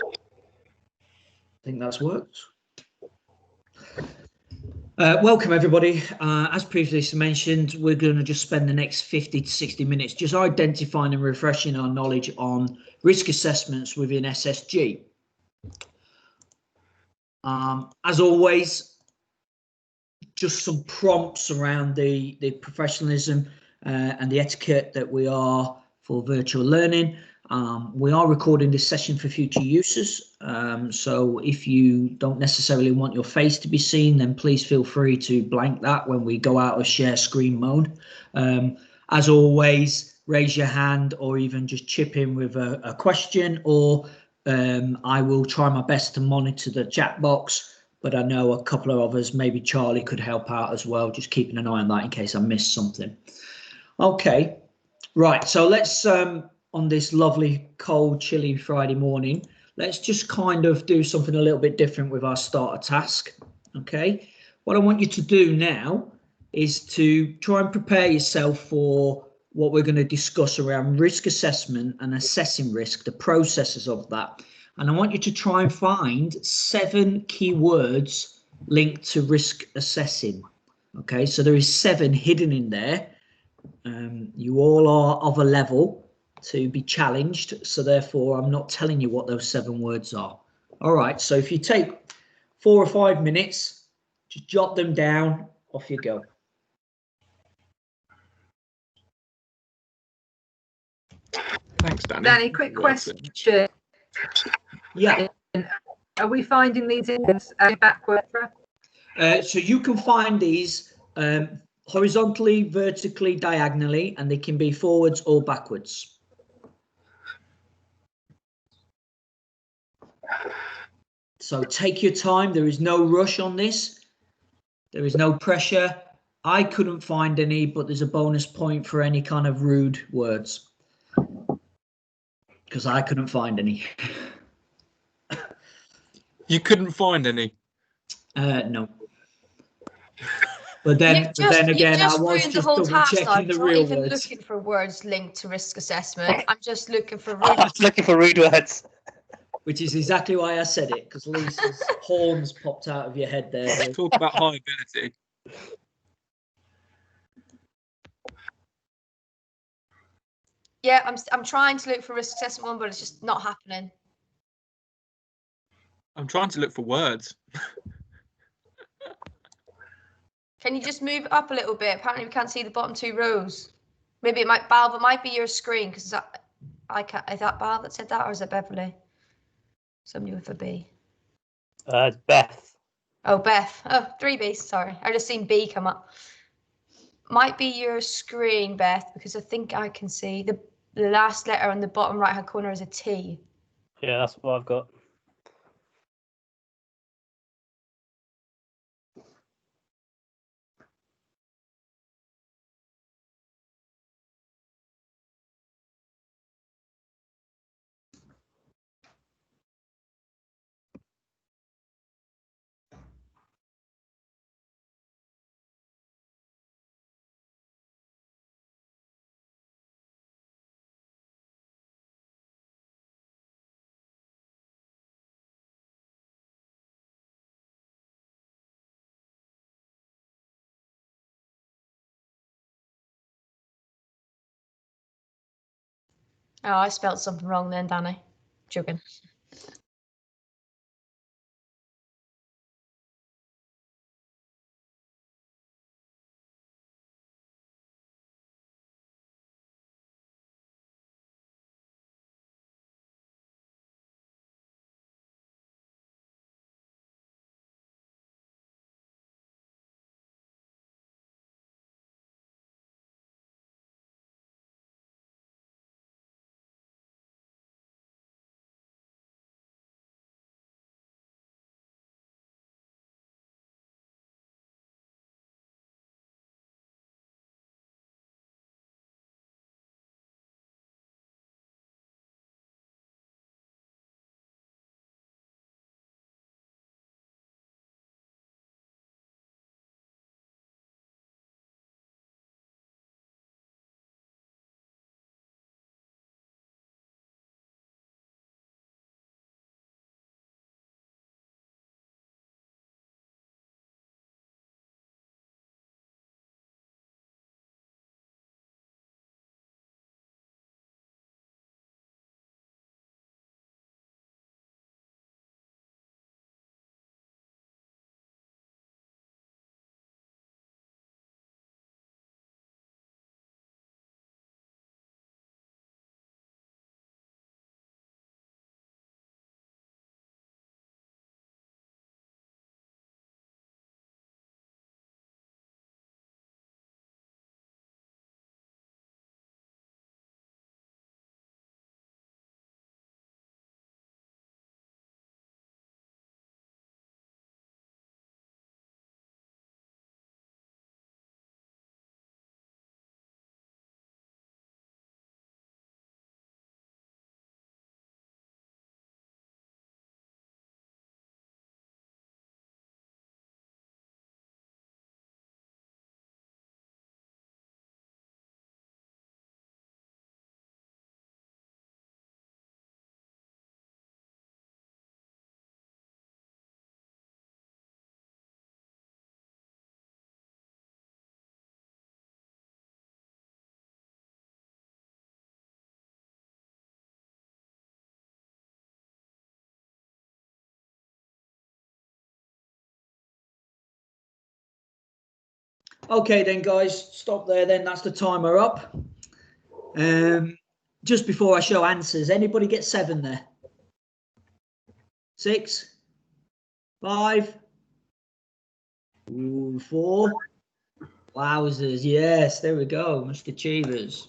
I think that's worked. Welcome everybody. As previously mentioned, we're going to just spend the next 50 to 60 minutes just identifying and refreshing our knowledge on risk assessments within SSG. As always, just some prompts around the professionalism and the etiquette that we are for virtual learning. We are recording this session for future uses, so if you don't necessarily want your face to be seen, then please feel free to blank that when we go out of share screen mode. As always, raise your hand or even just chip in with a question, or I will try my best to monitor the chat box, but I know a couple of others, maybe Charlie, could help out as well, just keeping an eye on that in case I missed something. Okay, right, so let's on this lovely cold chilly Friday morning, let's just kind of do something a little bit different with our starter task. Okay, what I want you to do now is to try and prepare yourself for what we're going to discuss around risk assessment and assessing risk, the processes of that. And I want you to try and find 7 keywords linked to risk assessing. Okay, so there is 7 hidden in there. You all are of a level to be challenged, so therefore I'm not telling you what those 7 words are. All right, so if you take 4 or 5 minutes, just jot them down, off you go. Thanks, Danny. Danny, quick question. Yeah. Are we finding these in backwards? So you can find these horizontally, vertically, diagonally, and they can be forwards or backwards. So take your time. There is no rush on this. There is no pressure. I couldn't find any, but there's a bonus point for any kind of rude words, because I couldn't find any. You couldn't find any? No. But then again, I was just double checking the real words. I'm not even looking for words linked to risk assessment. I'm just looking for rude. I was looking for rude words. Which is exactly why I said it, because Lisa's horns popped out of your head there. Talk about high ability. Yeah, I'm trying to look for risk assessment one, but it's just not happening. I'm trying to look for words. Can you just move up a little bit? Apparently we can't see the bottom 2 rows. Maybe it might, Balv, it might be your screen, because I can't. Is that Balv that said that, or is it Beverly? Somebody with a B. It's Beth. Oh, Beth. Oh, 3 B's. Sorry, I just seen B come up. Might be your screen, Beth, because I think I can see the last letter on the bottom right-hand corner is a T. Yeah, that's what I've got. Oh, I spelled something wrong then, Danny. Joking. Okay then, guys, stop there then. That's the timer up. Just before I show answers, anybody get 7 there? 6? 5? Ooh, 4? Wowzers, yes, there we go, Mr. Achievers.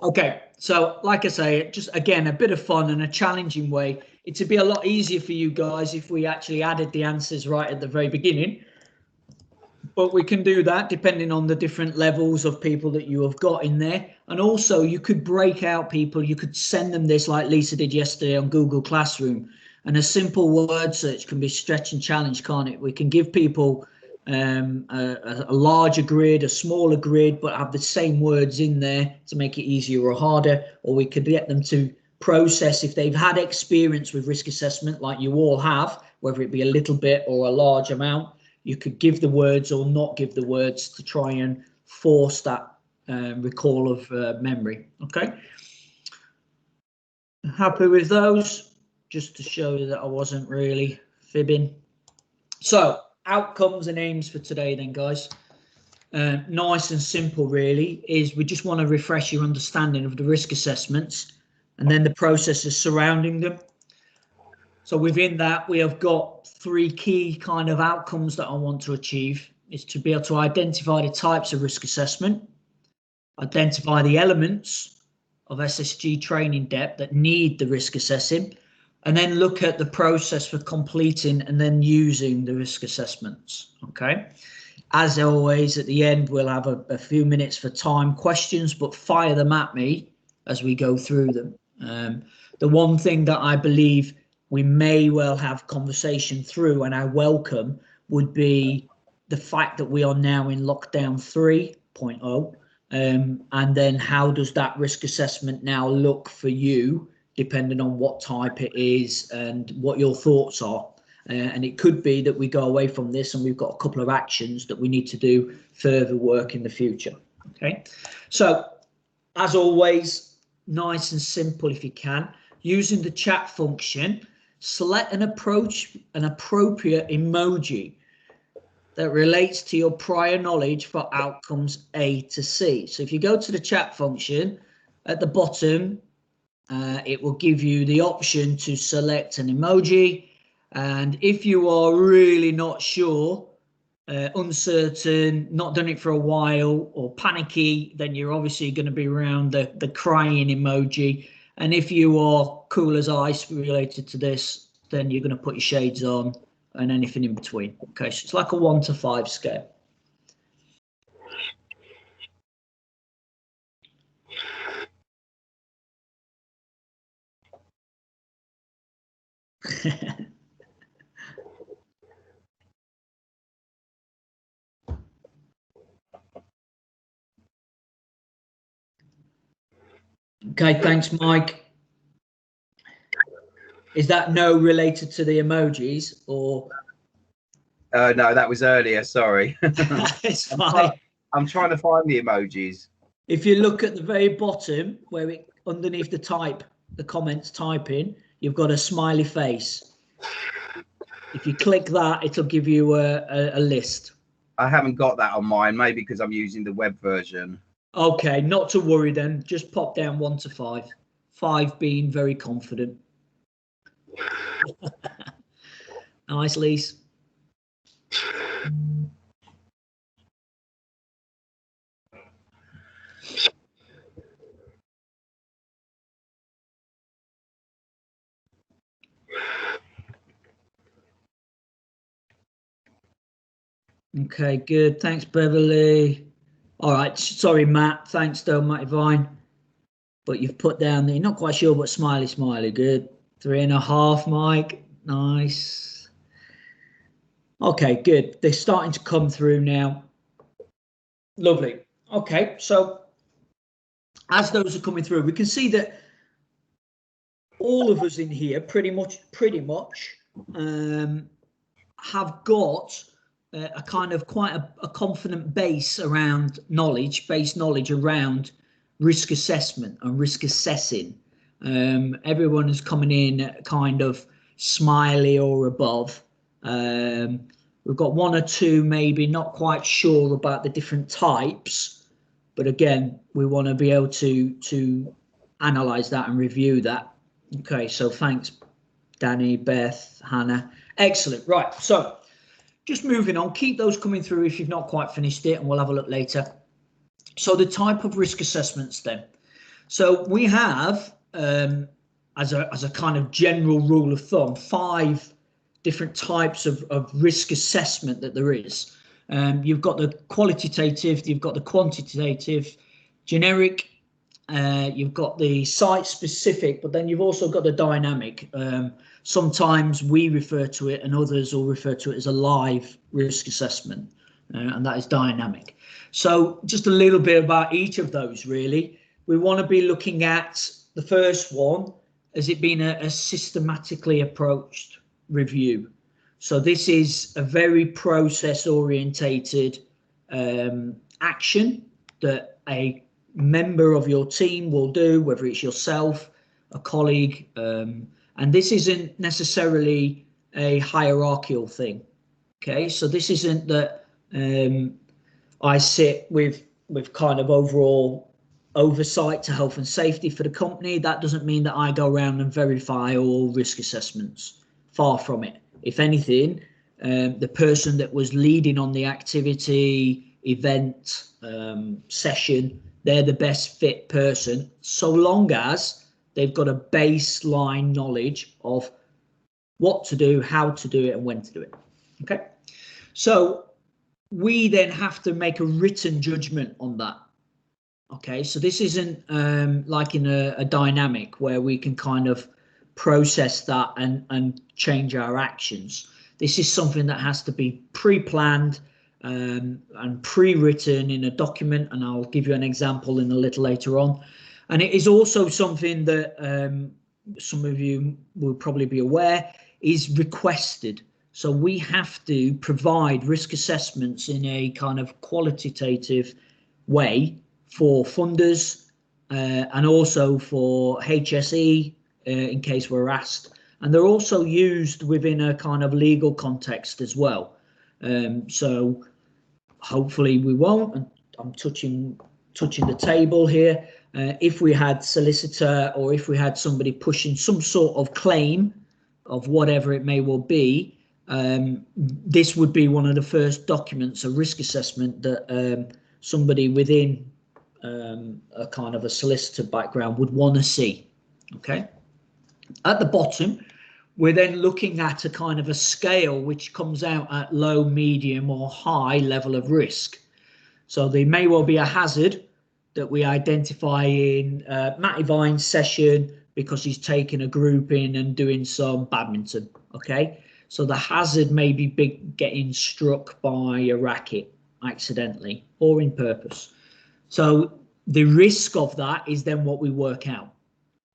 Okay, so like I say, just again, a bit of fun and a challenging way. It'd be a lot easier for you guys if we actually added the answers right at the very beginning. But we can do that depending on the different levels of people that you have got in there. And also you could break out people, you could send them this like Lisa did yesterday on Google Classroom. And a simple word search can be stretch and challenge, can't it? We can give people a larger grid, a smaller grid, but have the same words in there to make it easier or harder. Or we could get them to process if they've had experience with risk assessment like you all have, whether it be a little bit or a large amount. You could give the words or not give the words to try and force that recall of memory. Okay. Happy with those, just to show you that I wasn't really fibbing. So outcomes and aims for today then, guys. Nice and simple really, is we just want to refresh your understanding of the risk assessments and then the processes surrounding them. So within that, we have got 3 key kind of outcomes that I want to achieve. Is to be able to identify the types of risk assessment, identify the elements of SSG training depth that need the risk assessing, and then look at the process for completing and then using the risk assessments. Okay. As always, at the end, we'll have a few minutes for time questions, but fire them at me as we go through them. The one thing that I believe we may well have conversation through, and I welcome, would be the fact that we are now in lockdown 3.0, and then how does that risk assessment now look for you, depending on what type it is and what your thoughts are. And it could be that we go away from this and we've got a couple of actions that we need to do further work in the future. Okay, so as always, nice and simple if you can, using the chat function, select an appropriate emoji that relates to your prior knowledge for outcomes A to C. So if you go to the chat function at the bottom, it will give you the option to select an emoji. And if you are really not sure, uncertain, not done it for a while, or panicky, then you're obviously going to be around the crying emoji. And if you are cool as ice related to this, then you're going to put your shades on and anything in between. Okay, so it's like a 1 to 5 scale. Okay, thanks, Mike. Is that no related to the emojis or? No, that was earlier. Sorry. It's fine. I'm trying to find the emojis. If you look at the very bottom where it underneath the comments typing, you've got a smiley face. If you click that, it'll give you a list. I haven't got that on mine, maybe because I'm using the web version. Okay, not to worry then. Just pop down 1 to 5. 5 being very confident. Nice, Lise. Okay, good. Thanks, Beverly. All right. Sorry, Matt. Thanks, though, Matty Vine. But you've put down the, not quite sure, but smiley. Good. 3.5, Mike. Nice. Okay, good. They're starting to come through now. Lovely. Okay, so as those are coming through, we can see that all of us in here pretty much have got a kind of quite a confident base around base knowledge around risk assessment and risk assessing. Everyone is coming in kind of smiley or above. We've got one or two maybe not quite sure about the different types, but again, we want to be able to analyze that and review that. Okay, so thanks, Danny, Beth, Hannah. Excellent. Right, so just moving on, keep those coming through if you've not quite finished it, and we'll have a look later. So the type of risk assessments then. So we have, as a kind of general rule of thumb, 5 different types of risk assessment that there is. You've got the qualitative, you've got the quantitative, generic, you've got the site specific, but then you've also got the dynamic. Sometimes we refer to it and others will refer to it as a live risk assessment, and that is dynamic. So just a little bit about each of those really. We want to be looking at the first one as it being a systematically approached review. So this is a very process orientated action that a member of your team will do, whether it's yourself, a colleague, and this isn't necessarily a hierarchical thing. Okay, so this isn't that I sit with kind of overall oversight to health and safety for the company. That doesn't mean that I go around and verify all risk assessments. Far from it. If anything, the person that was leading on the activity, event, session, they're the best fit person, so long as they've got a baseline knowledge of what to do, how to do it, and when to do it. Okay, so we then have to make a written judgment on that. Okay, so this isn't like in a dynamic where we can kind of process that and change our actions. This is something that has to be pre-planned and pre-written in a document, and I'll give you an example in a little later on. And it is also something that some of you will probably be aware is requested. So we have to provide risk assessments in a kind of qualitative way for funders and also for HSE in case we're asked. And they're also used within a kind of legal context as well. So hopefully we won't, and I'm touching the table here. If we had solicitor or if we had somebody pushing some sort of claim of whatever it may well be, this would be one of the first documents, a risk assessment that somebody within a kind of a solicitor background would want to see. Okay. At the bottom, we're then looking at a kind of a scale which comes out at low, medium or high level of risk. So there may well be a hazard that we identify in Matty Vine's session because he's taking a group in and doing some badminton. Okay, so the hazard may be getting struck by a racket accidentally or in purpose. So the risk of that is then what we work out.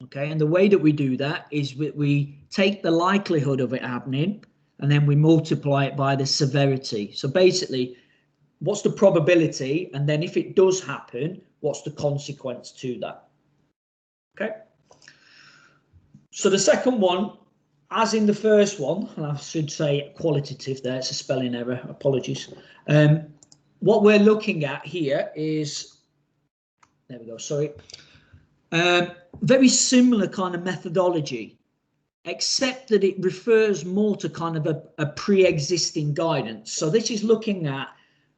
Okay, and the way that we do that is we take the likelihood of it happening and then we multiply it by the severity. So basically, what's the probability? And then if it does happen, what's the consequence to that? Okay. So the second one, as in the first one, and I should say qualitative there, it's a spelling error, apologies. What we're looking at here is, there we go, sorry. Very similar kind of methodology, except that it refers more to kind of a pre-existing guidance. So this is looking at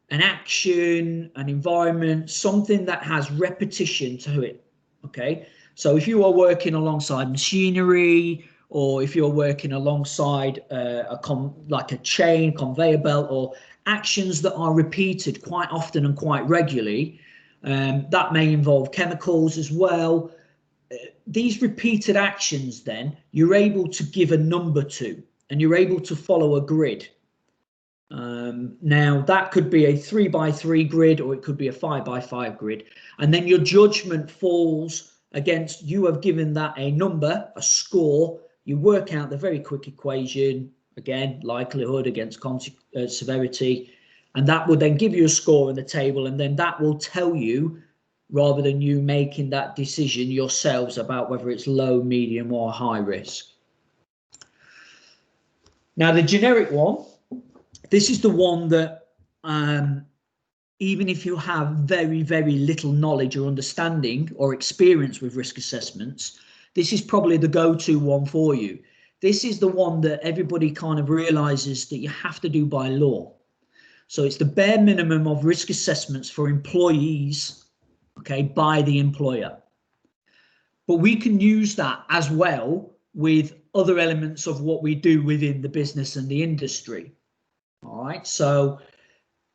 an action, an environment, something that has repetition to it. Okay, so if you are working alongside machinery, or if you're working alongside like a chain, conveyor belt, or actions that are repeated quite often and quite regularly, that may involve chemicals as well. These repeated actions, then you're able to give a number to, and you're able to follow a grid. Now that could be a 3x3 grid, or it could be a 5x5 grid, and then your judgment falls against, you have given that a number, a score. You work out the very quick equation, again, likelihood against severity, and that will then give you a score in the table, and then that will tell you, rather than you making that decision yourselves about whether it's low, medium or high risk. Now the generic one This is the one that even if you have very, very little knowledge or understanding or experience with risk assessments, this is probably the go-to one for you. This is the one that everybody kind of realizes that you have to do by law. So it's the bare minimum of risk assessments for employees, okay, by the employer. But we can use that as well with other elements of what we do within the business and the industry. All right, so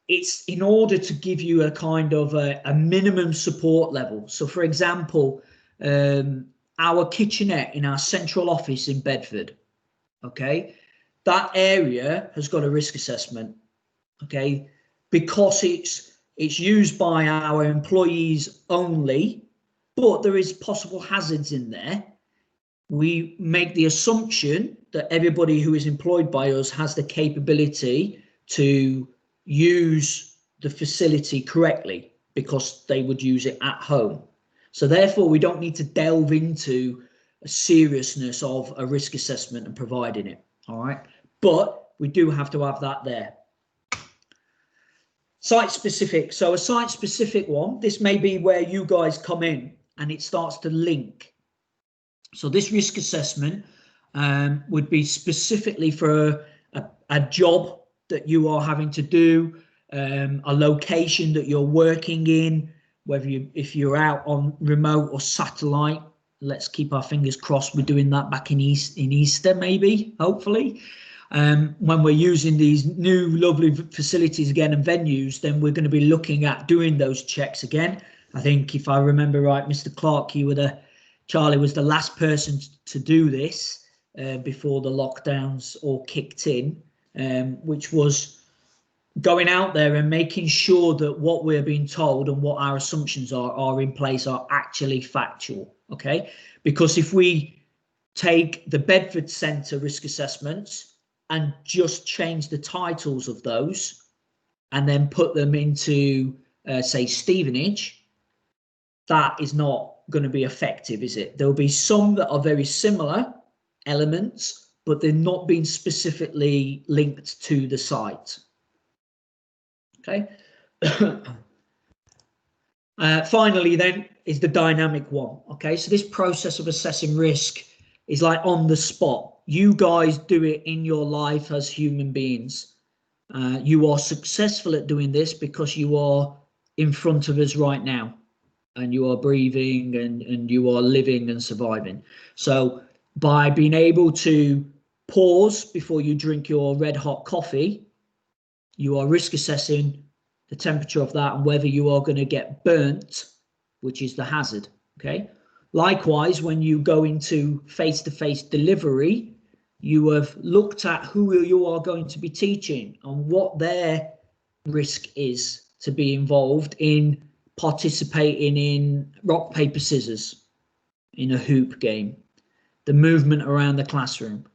it's in order to give you a kind of a minimum support level. So for example, our kitchenette in our central office in Bedford, okay, that area has got a risk assessment, okay, because it's used by our employees only, but there is possible hazards in there. We make the assumption that everybody who is employed by us has the capability to use the facility correctly because they would use it at home. So therefore, we don't need to delve into a seriousness of a risk assessment and providing it. All right, but we do have to have that there. Site specific. So a site specific one, this may be where you guys come in and it starts to link. So this risk assessment would be specifically for a job that you are having to do, a location that you're working in, whether if you're out on remote or satellite. Let's keep our fingers crossed we're doing that back in Easter, maybe, hopefully. When we're using these new lovely facilities again and venues, then we're going to be looking at doing those checks again. I think if I remember right, Mr. Clark, Charlie was the last person to do this before the lockdowns all kicked in, which was going out there and making sure that what we're being told and what our assumptions are in place are actually factual, okay? Because if we take the Bedford Centre risk assessments and just change the titles of those and then put them into, say, Stevenage, that is not going to be effective, is it? There'll be some that are very similar elements, but they're not being specifically linked to the site. Okay. Finally, then, is the dynamic one. Okay, so this process of assessing risk is like on the spot. You guys do it in your life as human beings. You are successful at doing this because you are in front of us right now and you are breathing and you are living and surviving. So by being able to pause before you drink your red hot coffee, you are risk assessing the temperature of that and whether you are going to get burnt, which is the hazard. Okay. Likewise, when you go into face-to-face delivery, you have looked at who you are going to be teaching and what their risk is to be involved in participating in rock, paper, scissors in a hoop game, the movement around the classroom.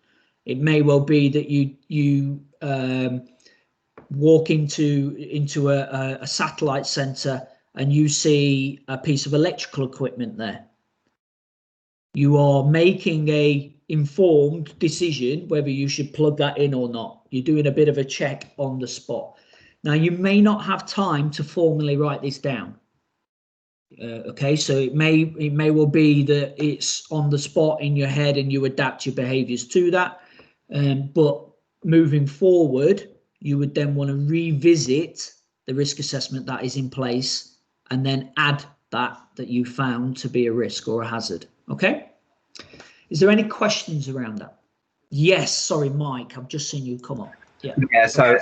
It may well be that you walk into a satellite center and you see a piece of electrical equipment there. You are making a informed decision whether you should plug that in or not. You're doing a bit of a check on the spot. Now, you may not have time to formally write this down. Okay, so it may well be that it's on the spot in your head and you adapt your behaviors to that. But moving forward, you would then want to revisit the risk assessment that is in place and then add that you found to be a risk or a hazard. Okay. Is there any questions around that? Yes. Sorry, Mike. I've just seen you come up. Yeah. Yeah. So,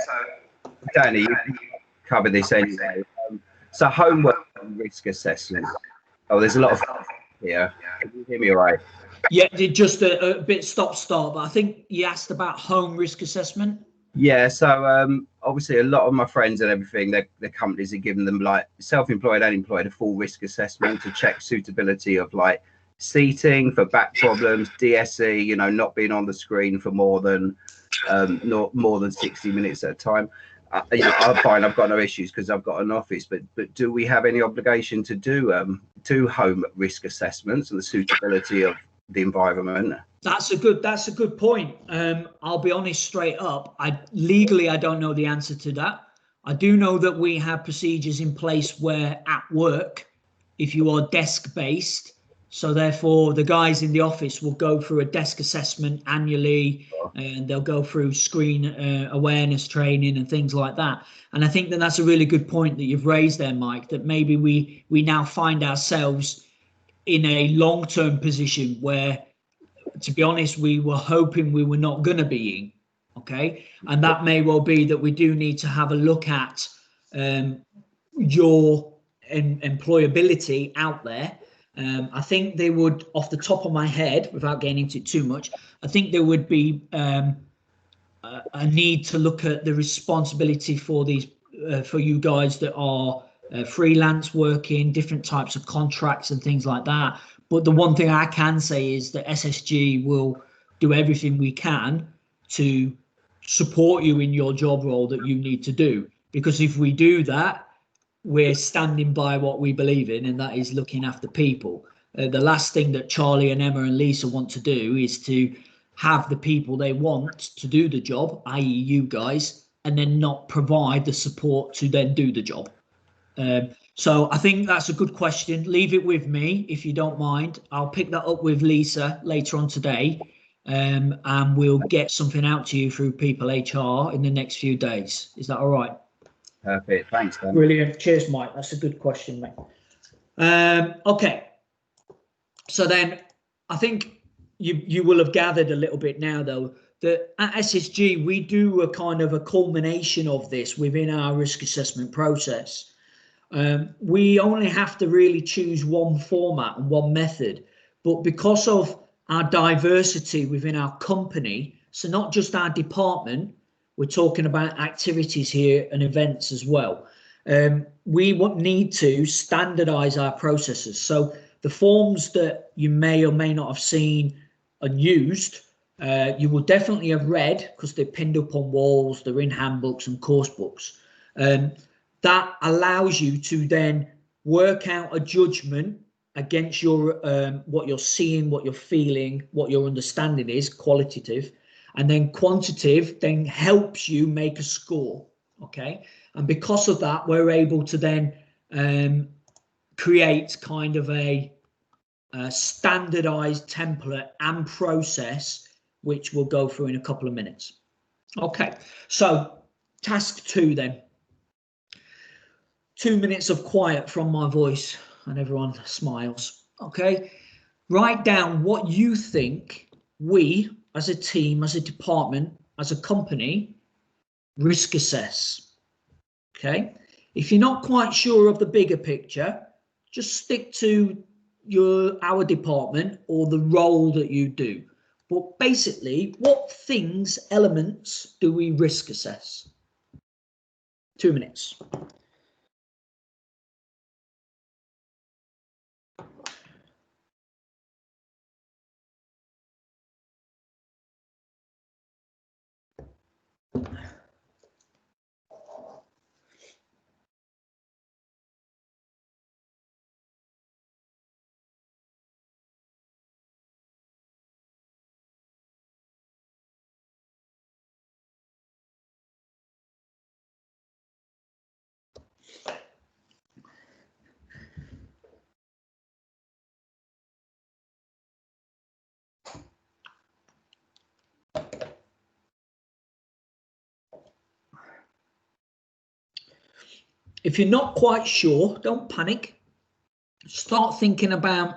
Danny, you covered this anyway. So, homework and risk assessment. Oh, there's a lot of here. Can you hear me all right? Yeah, just a bit stop-start, but I think you asked about home risk assessment. Yeah, so obviously a lot of my friends and everything, the companies are giving them, like, self-employed and employed, a full risk assessment to check suitability of, like, seating for back problems, DSE, you know, not being on the screen for more than 60 minutes at a time. You know, I find I've got no issues because I've got an office, but do we have any obligation to do home risk assessments and the suitability of the environment. That's a good point. I'll be honest straight up. Legally I don't know the answer to that. I do know that we have procedures in place where at work, if you are desk based, so therefore the guys in the office will go through a desk assessment annually, and they'll go through screen awareness training and things like that. And I think that that's a really good point that you've raised there, Mike, that maybe we now find ourselves in a long-term position where, to be honest, we were hoping we were not going to be in. Okay. And that may well be that we do need to have a look at your employability out there. I think they would, off the top of my head, without getting into it too much, I think there would be a need to look at the responsibility for these, for you guys that are freelance working, different types of contracts and things like that. But the one thing I can say is that SSG will do everything we can to support you in your job role that you need to do. Because if we do that, we're standing by what we believe in, and that is looking after people. The last thing that Charlie and Emma and Lisa want to do is to have the people they want to do the job, i.e. you guys, and then not provide the support to then do the job. So I think that's a good question. Leave it with me, if you don't mind. I'll pick that up with Lisa later on today, and we'll get something out to you through People HR in the next few days. Is that all right? Perfect. Thanks, Dan. Brilliant. Cheers, Mike. That's a good question, mate. Okay. So then I think you will have gathered a little bit now, though, that at SSG, we do a kind of a culmination of this within our risk assessment process. We only have to really choose one format and one method, but because of our diversity within our company, so not just our department, we're talking about activities here and events as well. We need to standardize our processes. So the forms that you may or may not have seen and used, you will definitely have read because they're pinned up on walls, they're in handbooks and course books. That allows you to then work out a judgment against your what you're seeing, what you're feeling, what your understanding is, qualitative, and then quantitative then helps you make a score. Okay, and because of that, we're able to then create kind of a standardized template and process, which we'll go through in a couple of minutes. Okay, so task 2 then. 2 minutes of quiet from my voice and everyone smiles. Okay, write down what you think we as a team, as a department, as a company risk assess. Okay, if you're not quite sure of the bigger picture, just stick to our department or the role that you do. But basically, what things, elements do we risk assess? 2 minutes. If you're not quite sure, don't panic. Start thinking about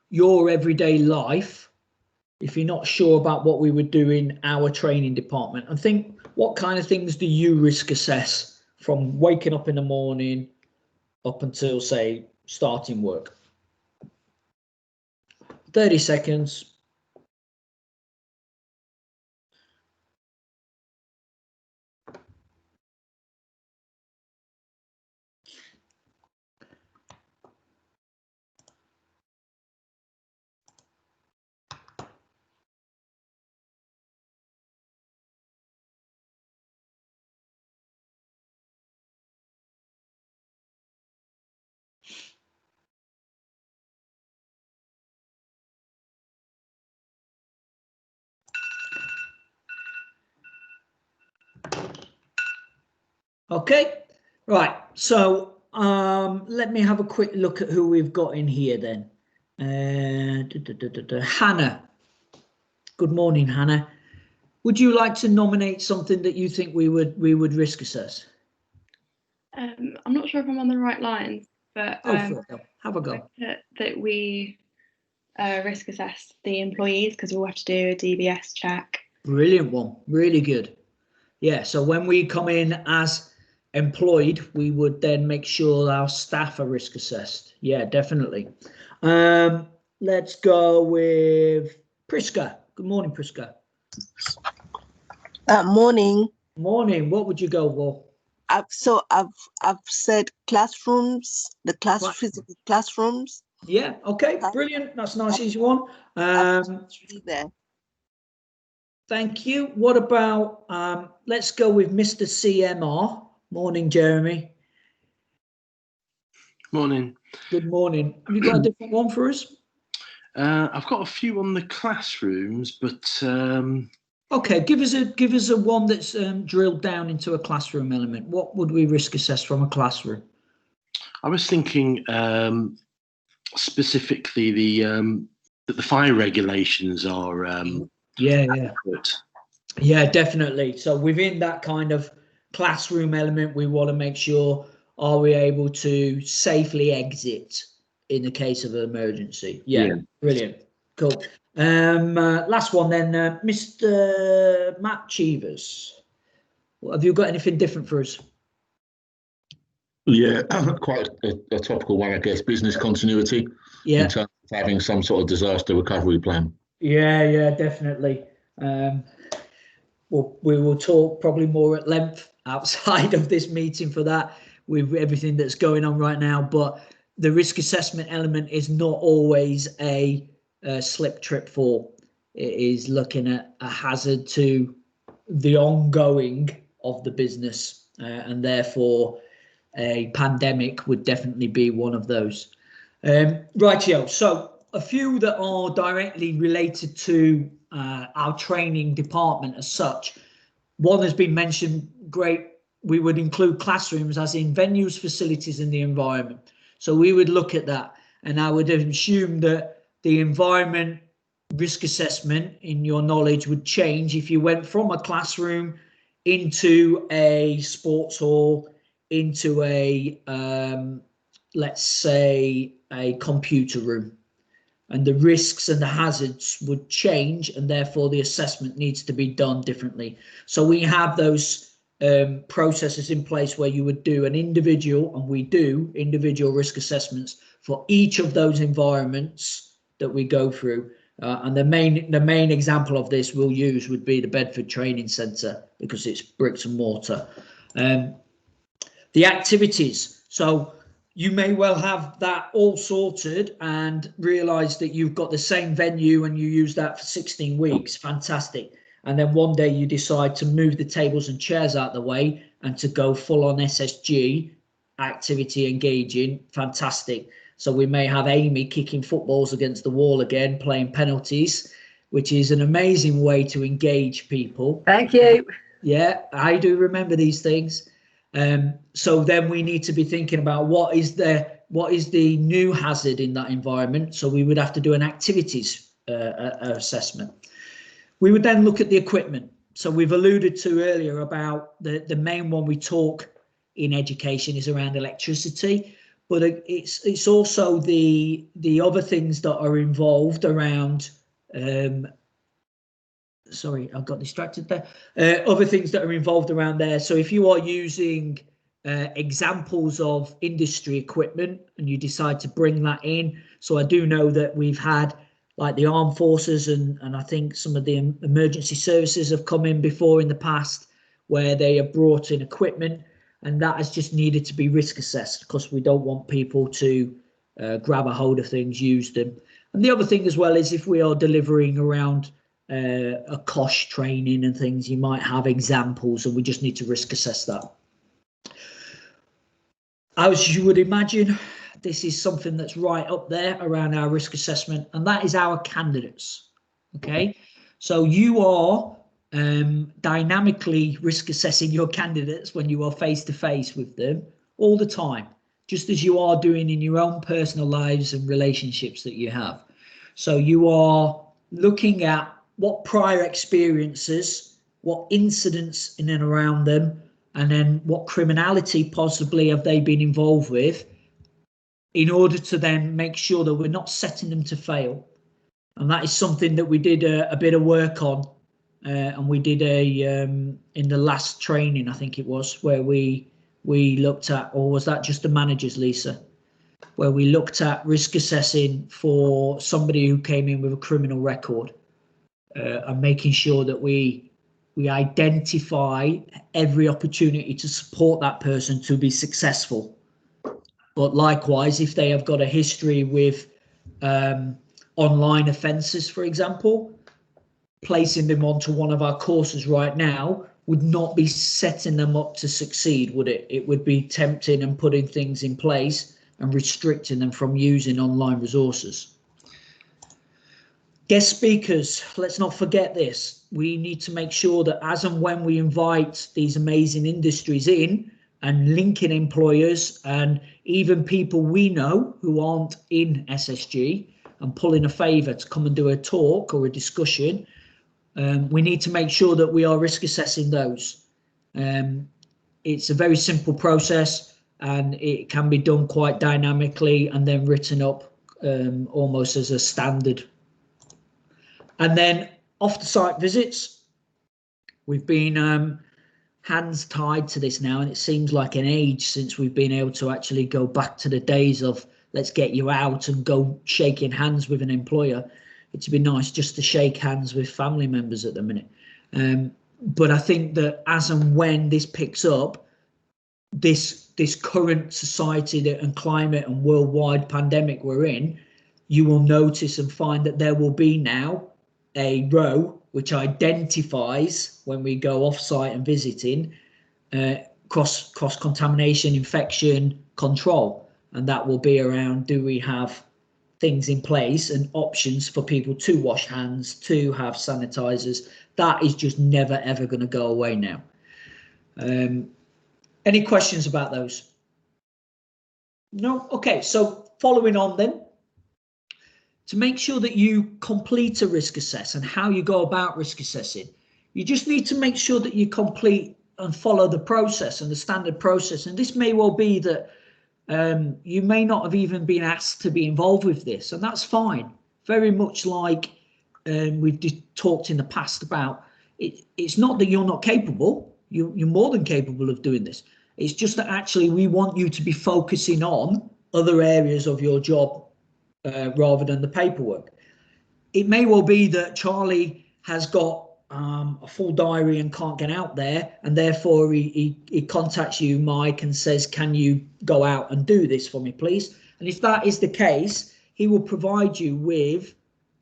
your everyday life. If you're not sure about what we would do in our training department, and think, what kind of things do you risk assess from waking up in the morning up until, say, starting work? 30 seconds. Okay, right. So let me have a quick look at who we've got in here then. Hannah. Good morning, Hannah. Would you like to nominate something that you think we would risk assess? I'm not sure if I'm on the right lines, but Go for it, though. Have a go. that we risk assess the employees because we'll have to do a DBS check. Brilliant one. Really good. Yeah. So when we come in as employed, we would then make sure our staff are risk assessed. Yeah, definitely. Let's go with Priska. Good morning, Priska. Morning. Morning. What would you go for? I've said classrooms, physical classrooms. Yeah. Okay. Brilliant. That's a nice, easy one. There. Thank you. What about let's go with Mr. CMR. Morning, Jeremy. Morning. Good morning. Have you got a different one for us? I've got a few on the classrooms, but okay, give us a one that's drilled down into a classroom element. What would we risk assess from a classroom? I was thinking specifically that the fire regulations are adequate. Yeah, definitely. So within that kind of classroom element, we want to make sure, are we able to safely exit in the case of an emergency? Yeah. Brilliant. Cool. Last one then, Mr. Matt Cheevers. Have you got anything different for us? Yeah, quite a topical one, I guess. Business continuity. Yeah. In terms of having some sort of disaster recovery plan. Yeah, definitely. We will talk probably more at length outside of this meeting for that, with everything that's going on right now. But the risk assessment element is not always a slip, trip, fall. It is looking at a hazard to the ongoing of the business, and therefore a pandemic would definitely be one of those. Rightio. So a few that are directly related to our training department as such. One has been mentioned, great. We would include classrooms as in venues, facilities, and the environment. So we would look at that, and I would assume that the environment risk assessment, in your knowledge, would change if you went from a classroom into a sports hall, into a let's say a computer room, and the risks and the hazards would change, and therefore the assessment needs to be done differently. So we have those processes in place where you would do an individual, and we do individual risk assessments for each of those environments that we go through. And the main example of this we'll use would be the Bedford Training Centre, because it's bricks and mortar. The activities. So you may well have that all sorted and realise that you've got the same venue and you use that for 16 weeks. Fantastic. And then one day you decide to move the tables and chairs out the way and to go full on SSG, activity engaging. Fantastic. So we may have Amy kicking footballs against the wall again, playing penalties, which is an amazing way to engage people. Thank you. Yeah, I do remember these things. So then we need to be thinking about what is the new hazard in that environment. So we would have to do an activities assessment. We would then look at the equipment. So we've alluded to earlier about the main one we talk in education is around electricity, but it's also the other things that are involved around. Sorry, I got distracted there. Other things that are involved around there. So if you are using examples of industry equipment and you decide to bring that in. So I do know that we've had like the armed forces and I think some of the emergency services have come in before in the past where they have brought in equipment, and that has just needed to be risk assessed because we don't want people to grab a hold of things, use them. And the other thing as well is if we are delivering around a COSH training and things, you might have examples and we just need to risk assess that. As you would imagine, this is something that's right up there around our risk assessment, and that is our candidates. Okay, so you are dynamically risk assessing your candidates when you are face to face with them all the time, just as you are doing in your own personal lives and relationships that you have. So you are looking at what prior experiences, what incidents in and around them, and then what criminality possibly have they been involved with, in order to then make sure that we're not setting them to fail. And that is something that we did a bit of work on, and we did in the last training, I think it was, where we looked at, or was that just the managers, Lisa? Where we looked at risk assessing for somebody who came in with a criminal record, and making sure that we identify every opportunity to support that person to be successful. But likewise, if they have got a history with online offences, for example, placing them onto one of our courses right now would not be setting them up to succeed, would it? It would be tempting and putting things in place and restricting them from using online resources. Guest speakers, let's not forget this. We need to make sure that as and when we invite these amazing industries in and linking employers and even people we know who aren't in SSG and pulling a favour to come and do a talk or a discussion, we need to make sure that we are risk assessing those. It's a very simple process, and it can be done quite dynamically and then written up almost as a standard. And then off the site visits, we've been hands tied to this now, and it seems like an age since we've been able to actually go back to the days of let's get you out and go shaking hands with an employer. It'd be nice just to shake hands with family members at the minute. But I think that as and when this picks up, this current society and climate and worldwide pandemic we're in, you will notice and find that there will be now a row which identifies when we go off-site and visiting cross-contamination, infection control, and that will be around, do we have things in place and options for people to wash hands, to have sanitizers? That is just never ever going to go away now. Any questions about those? No? Okay, so following on then, to make sure that you complete a risk assess and how you go about risk assessing, you just need to make sure that you complete and follow the process and the standard process. And this may well be that you may not have even been asked to be involved with this, and that's fine. Very much like we've talked in the past about it. It's not that you're not capable. You're more than capable of doing this. It's just that actually we want you to be focusing on other areas of your job rather than the paperwork. It may well be that Charlie has got a full diary and can't get out there, and therefore he contacts you, Mike, and says, can you go out and do this for me, please? And if that is the case, he will provide you with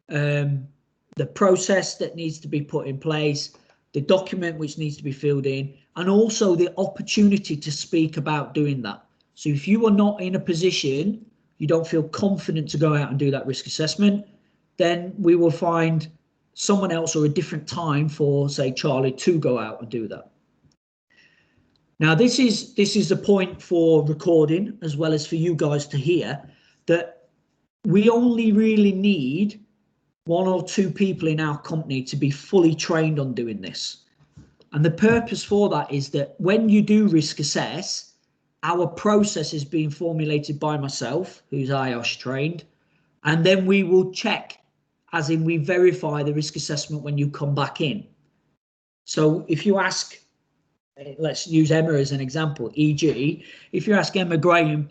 the process that needs to be put in place, the document which needs to be filled in, and also the opportunity to speak about doing that. So if you are not in a position, you don't feel confident to go out and do that risk assessment, then we will find someone else or a different time for, say, Charlie to go out and do that. Now, this is a point for recording as well as for you guys to hear, that we only really need 1 or 2 people in our company to be fully trained on doing this. And the purpose for that is that when you do risk assess, our process is being formulated by myself, who's IOSH trained, and then we will check, as in we verify the risk assessment when you come back in. So if you ask, let's use Emma as an example, e.g., if you ask Emma Graham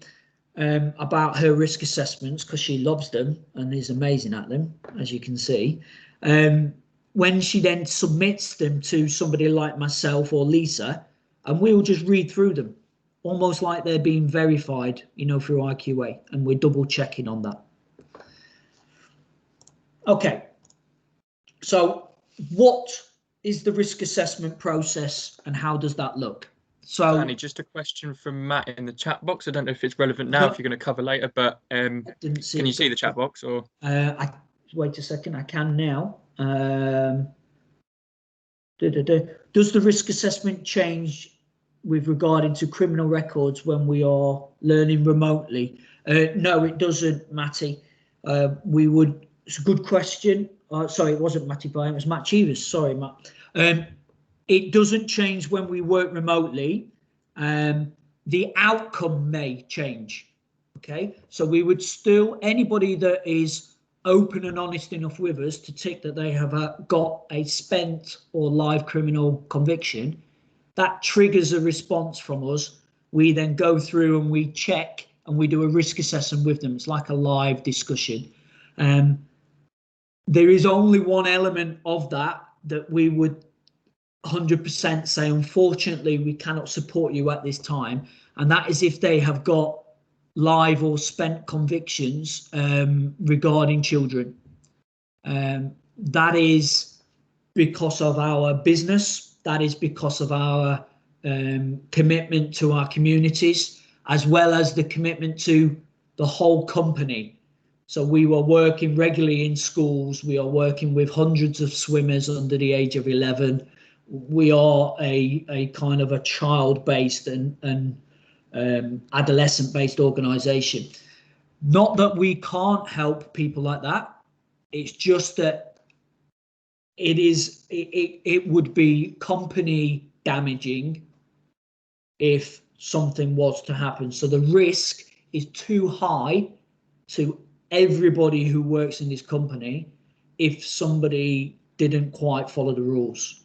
about her risk assessments, because she loves them and is amazing at them, as you can see, when she then submits them to somebody like myself or Lisa, and we'll just read through them, almost like they're being verified, you know, through IQA, and we're double checking on that. Okay, so what is the risk assessment process and how does that look? So, Danny, just a question from Matt in the chat box. I don't know if it's relevant now, if you're going to cover later, but can you see the chat box? Or wait a second, I can now. Does the risk assessment change with regarding to criminal records when we are learning remotely? No, it doesn't, Matty. It's a good question. Sorry, it wasn't Matty Bryan, it was Matt Cheevers. Sorry, Matt. It doesn't change when we work remotely. The outcome may change. Okay, so we would still, anybody that is open and honest enough with us to tick that they have got a spent or live criminal conviction, that triggers a response from us. We then go through and we check and we do a risk assessment with them. It's like a live discussion. There is only one element of that we would 100% say, unfortunately, we cannot support you at this time. And that is if they have got live or spent convictions regarding children. That is because of our business. That is because of our commitment to our communities, as well as the commitment to the whole company. So we were working regularly in schools. We are working with hundreds of swimmers under the age of 11. We are a kind of a child-based and adolescent-based organisation. Not that we can't help people like that. It's just that it would be company damaging if something was to happen. So the risk is too high to everybody who works in this company if somebody didn't quite follow the rules.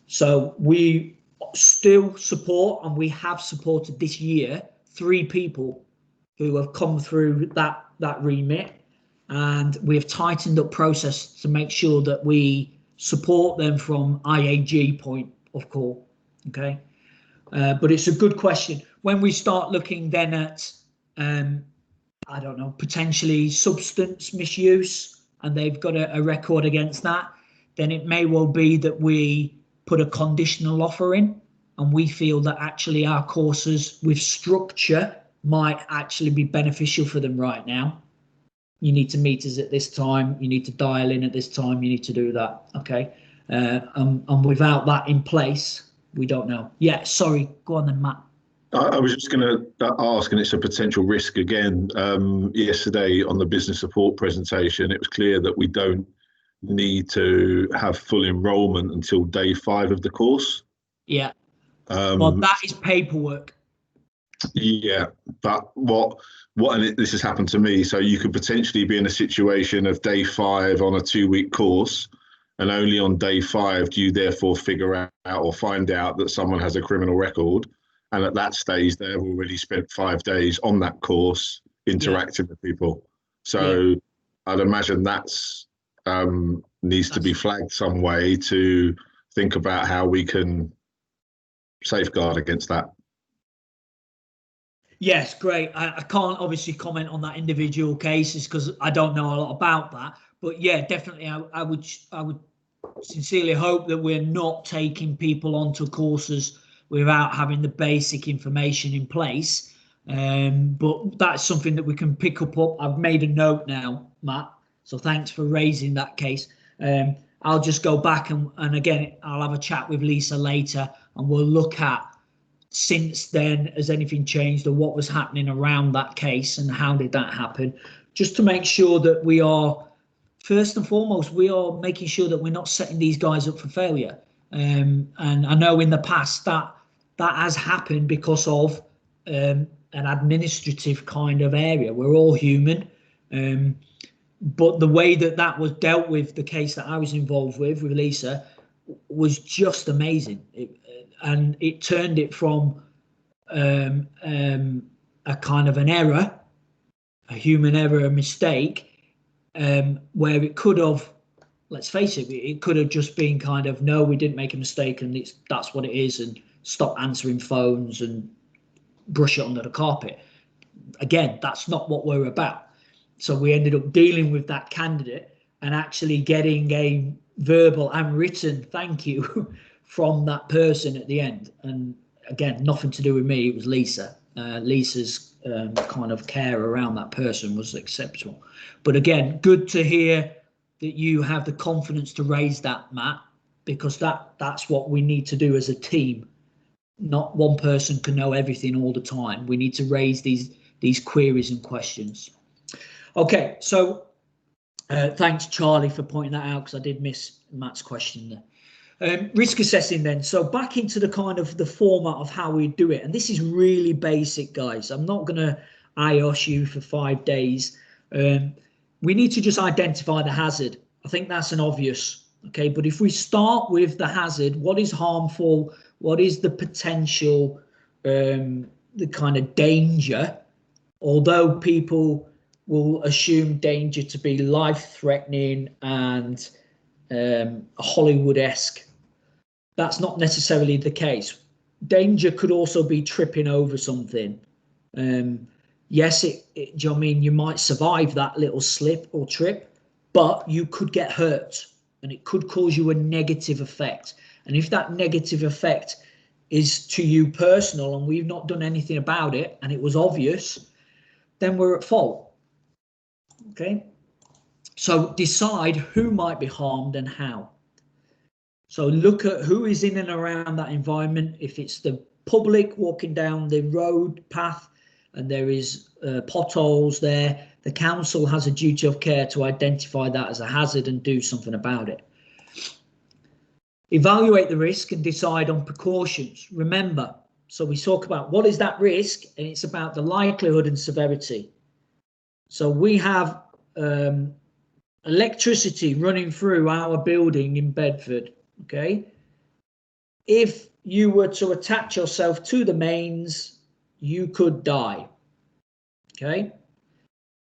So we still support, and we have supported this year, 3 people who have come through that remit, and we have tightened up process to make sure that we support them from IAG point of call. Okay, but it's a good question. When we start looking then at I don't know, potentially substance misuse, and they've got a record against that, then it may well be that we put a conditional offer in, and we feel that actually our courses with structure might actually be beneficial for them right now. You need to meet us at this time, you need to dial in at this time, you need to do that. Okay, and without that in place, we don't know. Yeah, sorry, go on then, Matt. I was just going to ask, and it's a potential risk again. Yesterday on the business support presentation, it was clear that we don't need to have full enrolment until day 5 of the course. Yeah. Well, that is paperwork. Yeah, but and this has happened to me. So you could potentially be in a situation of day 5 on a 2-week course, and only on day 5 do you therefore figure out or find out that someone has a criminal record. And at that stage, they've already spent 5 days on that course interacting with people. So I'd imagine that's needs to be flagged some way to think about how we can safeguard against that. Yes, great. I can't obviously comment on that individual cases because I don't know a lot about that. But yeah, definitely, I would sincerely hope that we're not taking people onto courses without having the basic information in place. But that's something that we can pick up. I've made a note now, Matt. So thanks for raising that case. I'll just go back and again, I'll have a chat with Lisa later, and we'll look at since then, has anything changed or what was happening around that case and how did that happen? Just to make sure that we are, first and foremost, we are making sure that we're not setting these guys up for failure. And I know in the past that has happened because of an administrative kind of area. We're all human. But the way that was dealt with, the case that I was involved with Lisa, was just amazing. It turned it from a kind of an error, a human error, a mistake, where it could have, let's face it could have just been kind of, no, we didn't make a mistake and that's what it is, and stop answering phones and brush it under the carpet. Again, that's not what we're about. So we ended up dealing with that candidate and actually getting a verbal and written thank you from that person at the end. And again, nothing to do with me, it was Lisa. Lisa's kind of care around that person was acceptable. But again, good to hear that you have the confidence to raise that, Matt, because that's what we need to do as a team. Not one person can know everything all the time. We need to raise these queries and questions. Okay, so thanks Charlie for pointing that out, because I did miss Matt's question there. Risk assessing then. So back into the kind of the format of how we do it. And this is really basic, guys. I'm not going to IOS you for 5 days. We need to just identify the hazard. I think that's an obvious. Okay, but if we start with the hazard, what is harmful? What is the potential, the kind of danger? Although people will assume danger to be life-threatening and Hollywood-esque, that's not necessarily the case. Danger could also be tripping over something. Yes, do you know what I mean? You might survive that little slip or trip, but you could get hurt and it could cause you a negative effect. And if that negative effect is to you personal and we've not done anything about it and it was obvious, then we're at fault. Okay, so decide who might be harmed and how. So look at who is in and around that environment. If it's the public walking down the road path and there is potholes there, the council has a duty of care to identify that as a hazard and do something about it. Evaluate the risk and decide on precautions. Remember, so we talk about what is that risk, and it's about the likelihood and severity. So we have electricity running through our building in Bedford. Okay, if you were to attach yourself to the mains, you could die. Okay,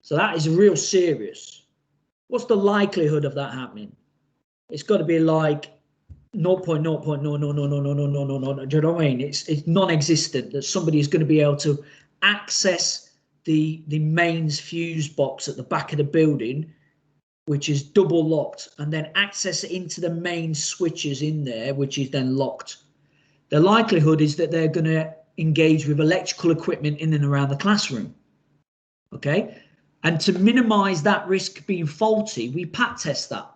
so that is real serious. What's the likelihood of that happening? It's got to be like 0.0.0. Do you know what I mean? It's non-existent that somebody is going to be able to access the mains fuse box at the back of the building, which is double locked, and then access it into the main switches in there, which is then locked. The likelihood is that they're going to engage with electrical equipment in and around the classroom. Okay, and to minimize that risk being faulty, we pat test that.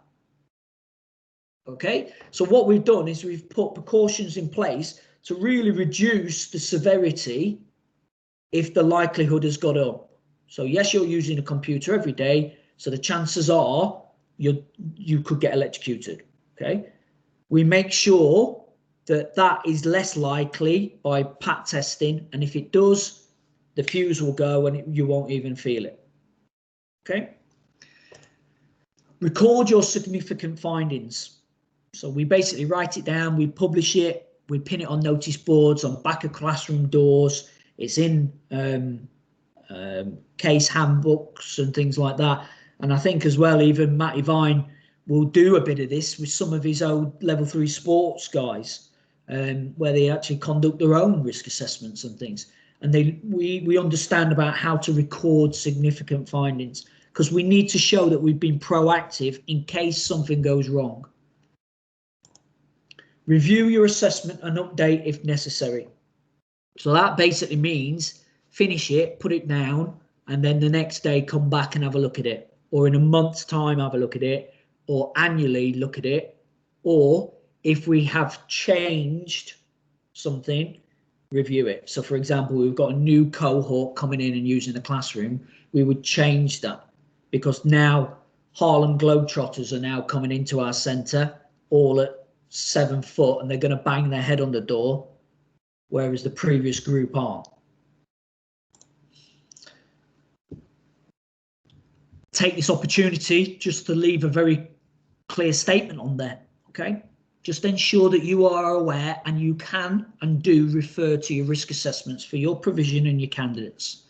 Okay, so what we've done is we've put precautions in place to really reduce the severity if the likelihood has got up. So yes, you're using a computer every day, so the chances are you could get electrocuted. Okay, we make sure that that is less likely by pat testing, and if it does, the fuse will go and you won't even feel it. Okay, record your significant findings. So we basically write it down, we publish it, we pin it on notice boards, on back of classroom doors. It's in case handbooks and things like that. And I think as well, even Matty Vine will do a bit of this with some of his old level 3 sports guys, where they actually conduct their own risk assessments and things. And we understand about how to record significant findings, because we need to show that we've been proactive in case something goes wrong. Review your assessment and update if necessary. So that basically means finish it, put it down, and then the next day come back and have a look at it, or in a month's time have a look at it, or annually look at it, or if we have changed something, review it. So for example, we've got a new cohort coming in and using the classroom, we would change that, because now Harlem Globetrotters are now coming into our centre all at 7 foot, and they're going to bang their head on the door, whereas the previous group aren't. Take this opportunity just to leave a very clear statement on there. Okay, just ensure that you are aware and you can and do refer to your risk assessments for your provision and your candidates.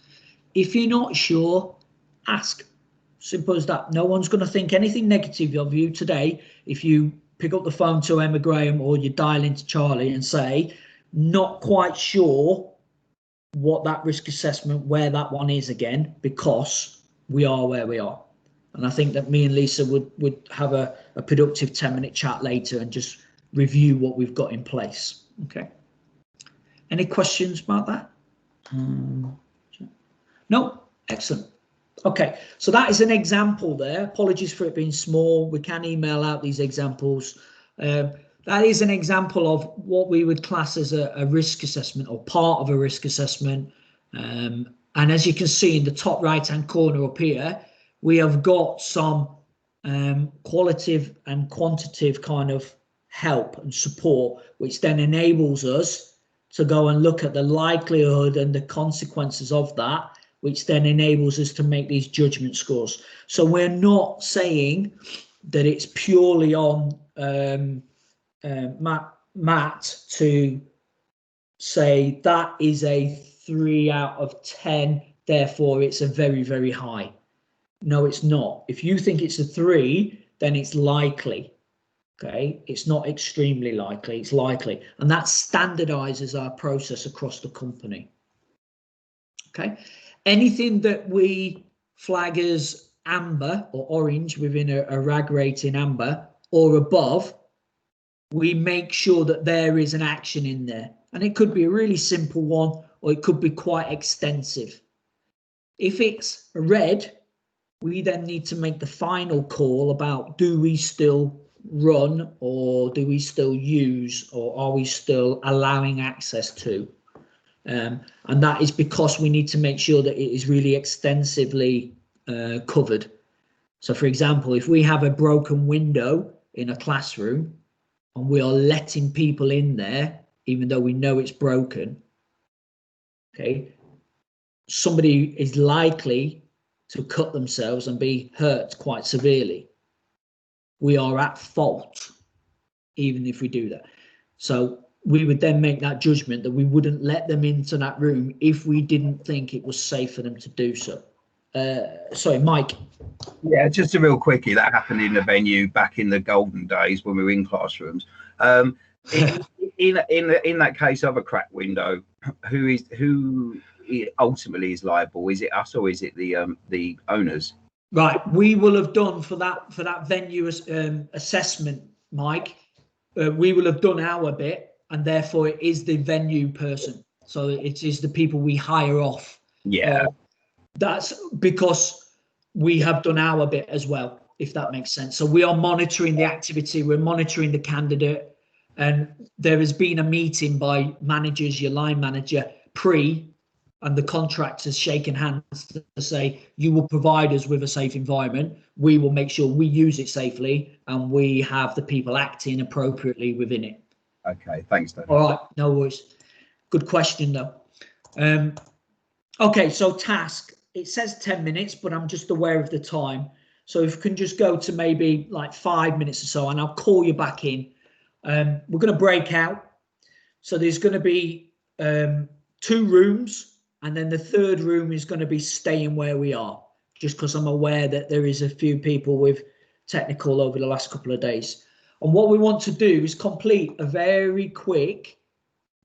If you're not sure, ask. Simple as that. No one's going to think anything negative of you today if you pick up the phone to Emma Graham or you dial into Charlie and say, not quite sure what that risk assessment, where that one is again, because we are where we are. And I think that me and Lisa would have a productive 10-minute chat later and just review what we've got in place. Okay. Any questions about that? No? Excellent. Okay, so that is an example there. Apologies for it being small. We can email out these examples. The that is an example of what we would class as a risk assessment or part of a risk assessment. And as you can see in the top right hand corner up here, we have got some qualitative and quantitative kind of help and support, which then enables us to go and look at the likelihood and the consequences of that, which then enables us to make these judgment scores. So we're not saying that it's purely on Matt to say that is a 3 out of 10, therefore it's a very, very high. No, it's not. If you think it's a 3, then it's likely. Okay, it's not extremely likely, it's likely. And that standardizes our process across the company. Okay, anything that we flag as amber or orange within a RAG rating amber or above, we make sure that there is an action in there. And it could be a really simple one, or it could be quite extensive. If it's a red, we then need to make the final call about, do we still run, or do we still use, or are we still allowing access to? And that is because we need to make sure that it is really extensively covered. So for example, if we have a broken window in a classroom and we are letting people in there, even though we know it's broken, okay, somebody is likely to cut themselves and be hurt quite severely. We are at fault, even if we do that. So we would then make that judgment that we wouldn't let them into that room if we didn't think it was safe for them to do so. Sorry, Mike. Yeah, just a real quickie. That happened in the venue back in the golden days when we were in classrooms. In that case of a cracked window, who ultimately is liable? Is it us or is it the owners? Right, we will have done for that venue assessment, Mike. We will have done our bit, and therefore it is the venue person. So it is the people we hire off. Yeah. That's because we have done our bit as well, if that makes sense. So we are monitoring the activity, we're monitoring the candidate, and there has been a meeting by managers, your line manager, and the contractors shaking hands to say, you will provide us with a safe environment. We will make sure we use it safely and we have the people acting appropriately within it. Okay, thanks, Dave. All right, no worries. Good question, though. Okay, so task. It says 10 minutes, but I'm just aware of the time. So if you can just go to maybe like 5 minutes or so, and I'll call you back in. We're going to break out. So there's going to be 2 rooms. And then the 3rd room is going to be staying where we are, just because I'm aware that there is a few people with technical over the last couple of days. And what we want to do is complete a very quick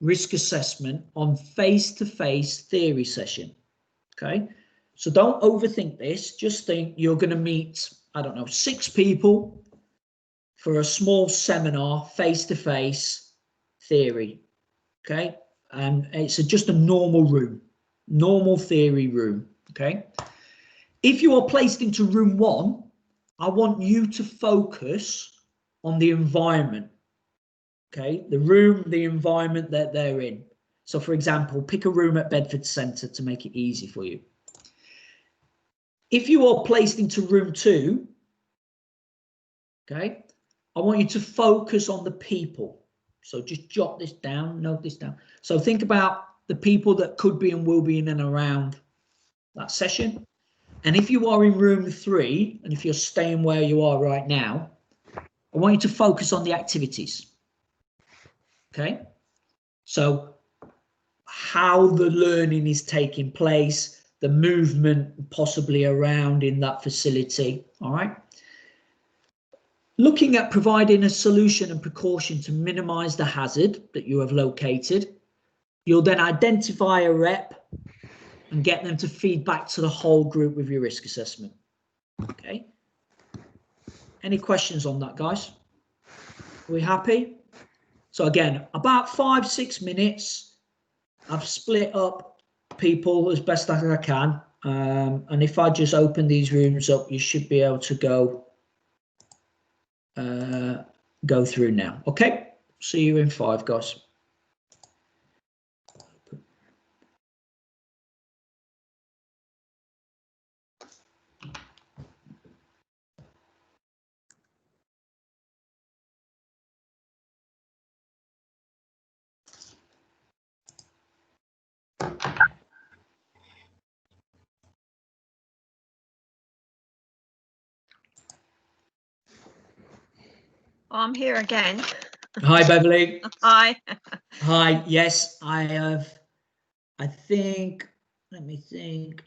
risk assessment on face-to-face theory session. Okay, so don't overthink this. Just think you're going to meet, I don't know, 6 people for a small seminar, face-to-face theory. Okay, and it's just a normal room. Normal theory room. Okay, if you are placed into room 1, I want you to focus on the environment. Okay, the room, the environment that they're in. So for example, pick a room at Bedford Centre to make it easy for you. If you are placed into room 2, okay, I want you to focus on the people. So just jot this down, note this down. So think about the people that could be and will be in and around that session. And if you are in room 3, and if you're staying where you are right now, I want you to focus on the activities. Okay, so how the learning is taking place, the movement possibly around in that facility. All right, looking at providing a solution and precaution to minimize the hazard that you have located. You'll then identify a rep and get them to feed back to the whole group with your risk assessment. Okay. Any questions on that, guys? Are we happy? So again, about 5-6 minutes. I've split up people as best as I can. And if I just open these rooms up, you should be able to go through now. Okay. See you in 5, guys. I'm here again. Hi, Beverly. Hi. Hi. Yes, I have. I think. Let me think.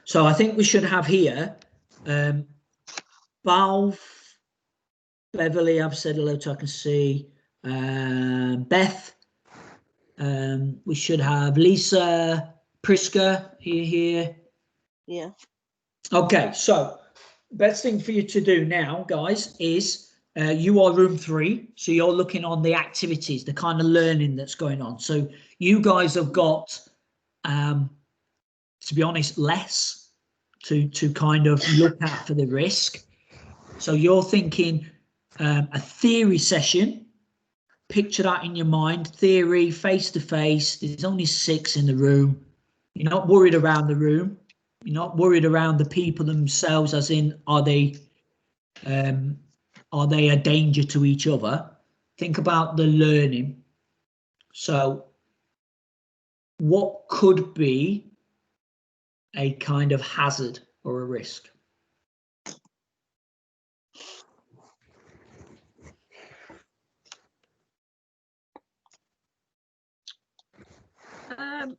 So I think we should have here. Balf, Beverly. I've said hello to. I can see. Beth. We should have Lisa, Priska here. Yeah. Okay, so best thing for you to do now, guys, is you are room 3, so you're looking on the activities, the kind of learning that's going on. So you guys have got, to be honest, less to kind of look at for the risk. So you're thinking a theory session. Picture that in your mind. Theory, face to face. There's only 6 in the room. You're not worried around the room. You're not worried around the people themselves, as in, are they a danger to each other? Think about the learning. So what could be a kind of hazard or a risk?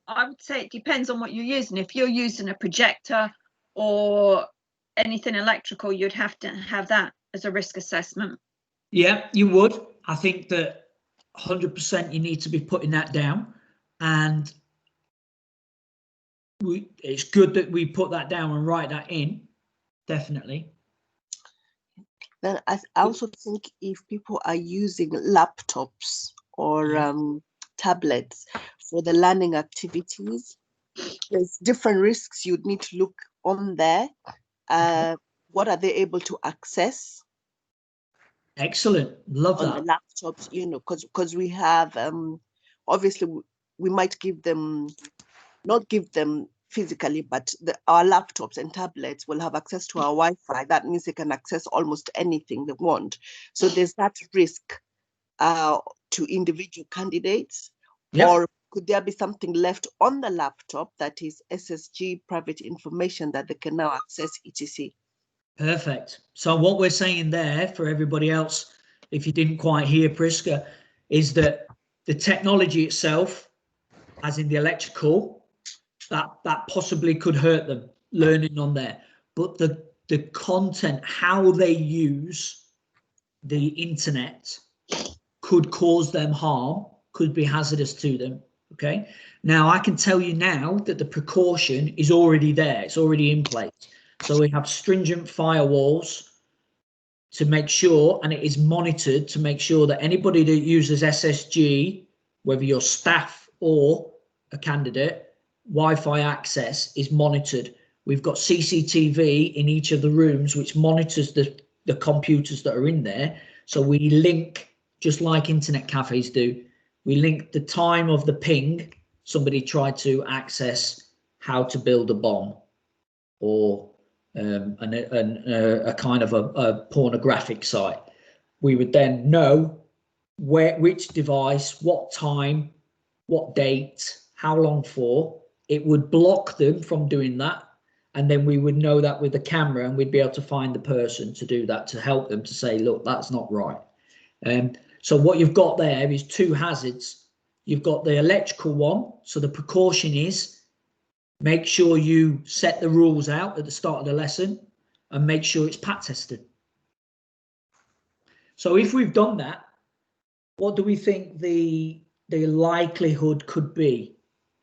I would say it depends on what you're using. If you're using a projector or anything electrical, you'd have to have that as a risk assessment. Yeah, you would. I think that 100% you need to be putting that down, and it's good that we put that down and write that in, definitely. Then I also think if people are using laptops or tablets for the learning activities, there's different risks you'd need to look on there. What are they able to access? Excellent. Love that. On the laptops, you know, because we have obviously we might not give them physically, but our laptops and tablets will have access to our Wi-Fi. That means they can access almost anything they want. So there's that risk to individual candidates. Yep. Or could there be something left on the laptop that is SSG private information that they can now access, etc.? Perfect. So what we're saying there for everybody else, if you didn't quite hear Priska, is that the technology itself, as in the electrical, that possibly could hurt them learning on there. But the content, how they use the internet, could cause them harm, could be hazardous to them. Okay. Now I can tell you now that the precaution is already there. It's already in place. So we have stringent firewalls to make sure, and it is monitored to make sure that anybody that uses SSG, whether you're staff or a candidate, Wi-Fi access is monitored. We've got CCTV in each of the rooms which monitors the computers that are in there. So we link, just like internet cafes do, we link the time of the ping somebody tried to access how to build a bomb or a kind of a pornographic site. We would then know which device, what time, what date, how long for. It would block them from doing that, and then we would know that with the camera, and we'd be able to find the person to do that, to help them to say, look, that's not right. So what you've got there is 2 hazards. You've got the electrical one, so the precaution is make sure you set the rules out at the start of the lesson and make sure it's pat tested. So if we've done that, what do we think the likelihood could be?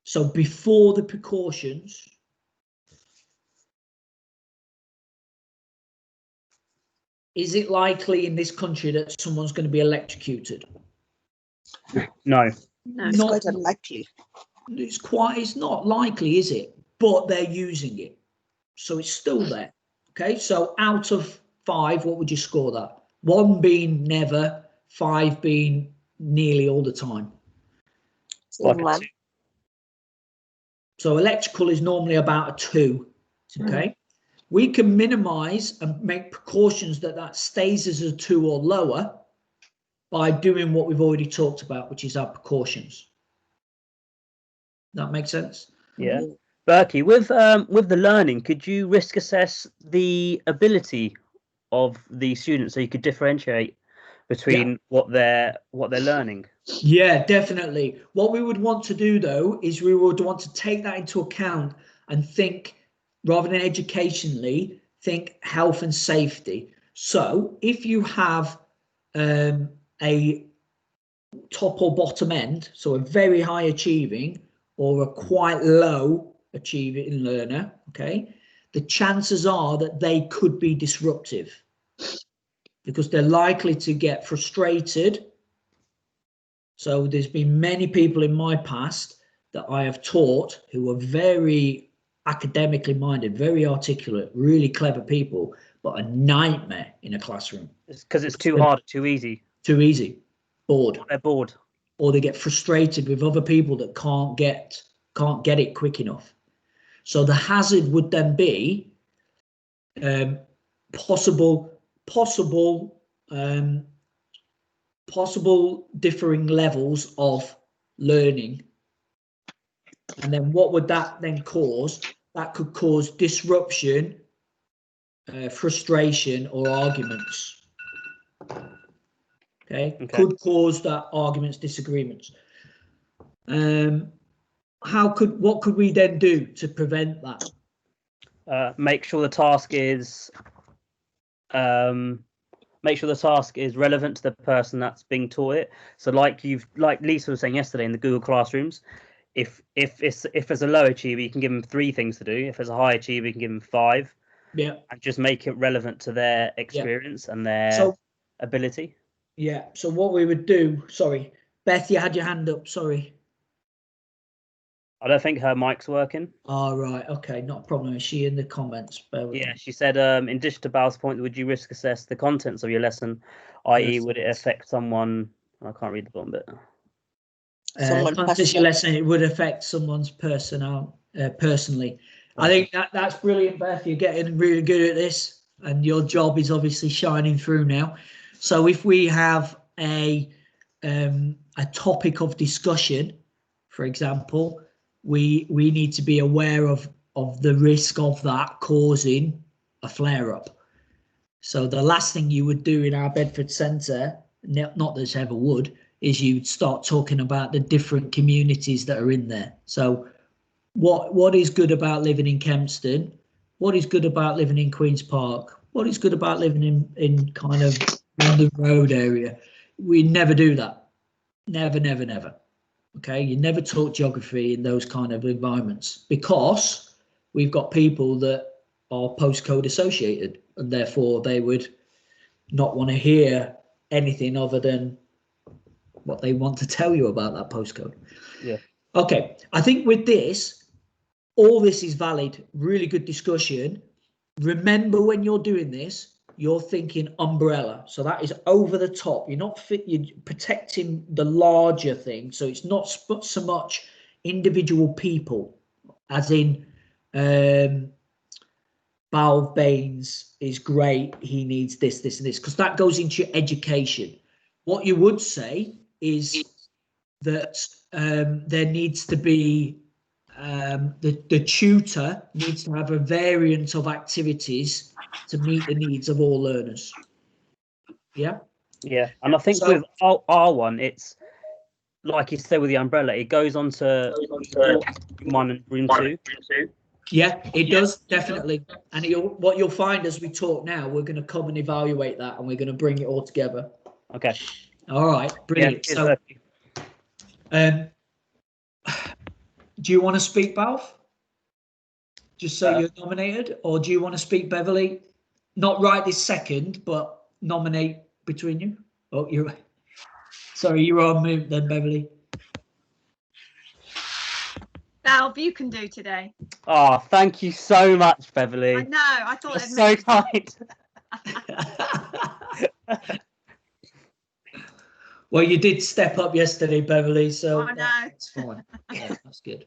So before the precautions, is it likely in this country that someone's going to be electrocuted? No. It's quite unlikely. It's not likely, is it? But they're using it. So it's still there. Okay, so out of 5, what would you score that? 1 being never, 5 being nearly all the time. So electrical is normally about a 2. Okay. We can minimize and make precautions that stays as a 2 or lower by doing what we've already talked about, which is our precautions. That makes sense? Yeah. Berkey, with the learning, could you risk assess the ability of the students so you could differentiate between what they're learning? Yeah, definitely. What we would want to do, though, is we would want to take that into account and think, rather than educationally, think health and safety. So if you have a top or bottom end, so a very high achieving or a quite low achieving learner, okay, the chances are that they could be disruptive because they're likely to get frustrated. So there's been many people in my past that I have taught who are very academically minded, very articulate, really clever people, but a nightmare in a classroom. It's because it's too hard, too easy. Too easy. Bored. They're bored. Or they get frustrated with other people that can't get it quick enough. So the hazard would then be possible differing levels of learning. And then what would that then cause? That could cause disruption, frustration, or arguments. Okay, could cause that arguments, disagreements. What could we then do to prevent that? Make sure the task is relevant to the person that's being taught it. So like Lisa was saying yesterday in the Google Classrooms, if there's a low achiever, you can give them 3 things to do. If there's a high achiever, you can give them 5. Yeah. And just make it relevant to their experience and their ability. Yeah. So what we would do, sorry, Beth, you had your hand up, sorry. I don't think her mic's working. Oh, right. Okay, not a problem. Is she in the comments? Yeah, she said, in addition to Bal's point, would you risk assess the contents of your lesson, i.e. would it affect someone? I can't read the bottom bit. Contents your lesson, it would affect someone's personally. I think that's brilliant, Beth. You're getting really good at this, and your job is obviously shining through now. So if we have a topic of discussion, for example, we need to be aware of the risk of that causing a flare-up. So the last thing you would do in our Bedford Centre, not that it ever would, is you'd start talking about the different communities that are in there. So what is good about living in Kempston? What is good about living in Queen's Park? What is good about living in kind of London Road area? We never do that. Never, never, never. Okay, you never talk geography in those kind of environments because we've got people that are postcode associated and therefore they would not want to hear anything other than what they want to tell you about that postcode. Yeah. Okay, I think with this, all this is valid. Really good discussion. Remember when you're doing this, you're thinking umbrella. So that is over the top. You're protecting the larger thing. So it's not so much individual people, as in Balv Baines is great. He needs this, this, and this, because that goes into your education. What you would say is that there needs to be the tutor needs to have a variant of activities to meet the needs of all learners. Yeah. Yeah, and I think with our one, it's like you said with the umbrella, it goes on to room 1 and room 2. Yeah, it does, definitely. And what you'll find as we talk now, we're going to come and evaluate that, and we're going to bring it all together. Okay. All right, brilliant. Yeah, so, do you want to speak, Balf? Just so you're nominated, or do you want to speak, Beverly? Not right this second, but nominate between you. Oh, you're sorry, you're on mute then, Beverly. Balv, you can do today. Oh, thank you so much, Beverly. I know. I thought you're so kind. Well, you did step up yesterday, Beverly, so I know. that's fine. Yeah, that's good.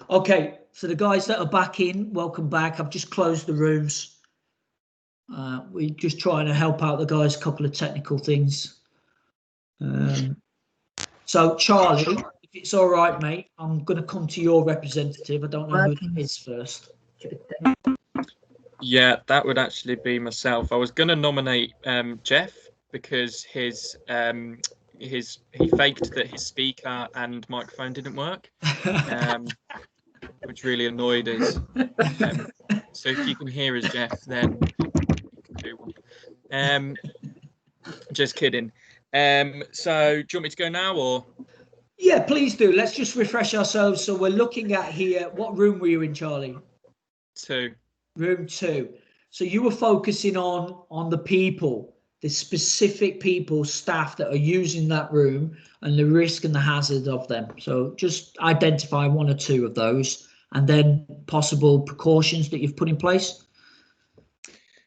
Okay, so the guys that are back in, welcome back. I've just closed the rooms. We're just trying to help out the guys, a couple of technical things. So, Charlie, if it's all right, mate, I'm going to come to your representative. I don't know who it is first. Yeah, that would actually be myself. I was going to nominate Jeff because he faked that his speaker and microphone didn't work, which really annoyed us. So if you can hear us, Jeff, then you can do one. Just kidding. So do you want me to go now or? Yeah, please do. Let's just refresh ourselves. So we're looking at here. What room were you in, Charlie? 2. Room 2. So you were focusing on the people, the specific people, staff that are using that room and the risk and the hazard of them. So just identify 1 or 2 of those and then possible precautions that you've put in place.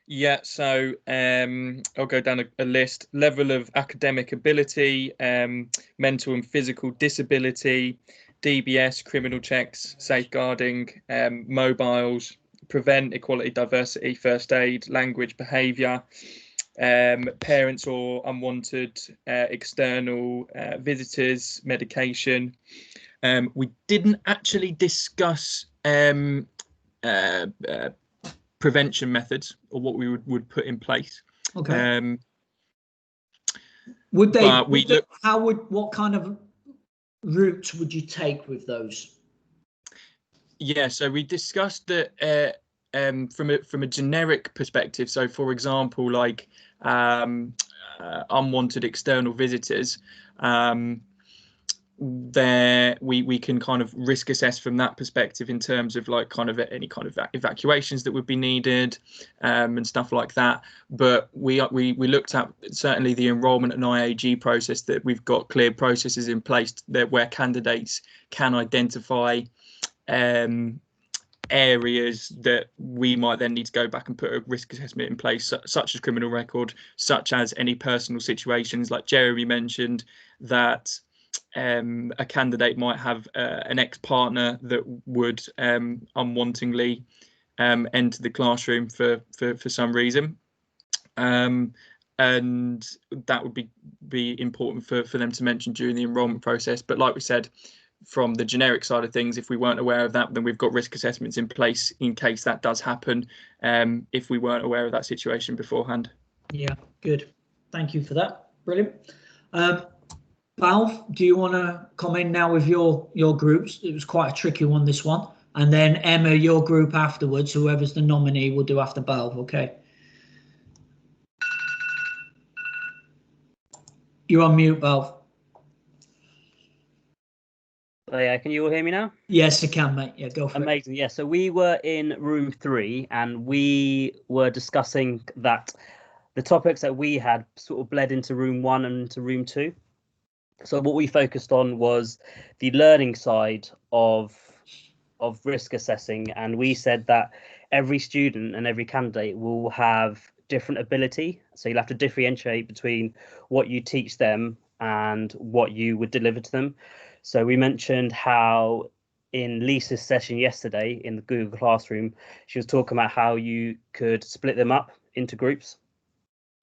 Yeah, so I'll go down a list. Level of academic ability, mental and physical disability, DBS, criminal checks, safeguarding, mobiles, prevent, equality, diversity, first aid, language, behaviour, parents or unwanted external visitors, medication. We didn't actually discuss prevention methods or what we would put in place. Okay. Would they? What kind of route would you take with those? Yeah, so we discussed that from a generic perspective. So, for example, like unwanted external visitors. There we can kind of risk assess from that perspective in terms of like kind of any kind of evacuations that would be needed and stuff like that. But we looked at certainly the enrolment and IAG process, that we've got clear processes in place that where candidates can identify areas that we might then need to go back and put a risk assessment in place, such as criminal record, such as any personal situations, like Jeremy mentioned, that a candidate might have an ex-partner that would unwantingly enter the classroom for some reason, and that would be important for them to mention during the enrolment process. But like we said, from the generic side of things, if we weren't aware of that, then we've got risk assessments in place in case that does happen, if we weren't aware of that situation beforehand. Yeah, good. Thank you for that. Brilliant. Val, do you want to come in now with your groups? It was quite a tricky one, this one. And then Emma, your group afterwards. Whoever's the nominee will do after Val. Okay. You're on mute, Val. Oh, yeah, can you all hear me now? Yes, I can, mate. Yeah, go for it. Amazing. Yeah, so we were in room 3 and we were discussing that the topics that we had sort of bled into room 1 and into room 2. So what we focused on was the learning side of risk assessing, and we said that every student and every candidate will have different ability. So you'll have to differentiate between what you teach them and what you would deliver to them. So we mentioned how in Lisa's session yesterday in the Google Classroom, she was talking about how you could split them up into groups,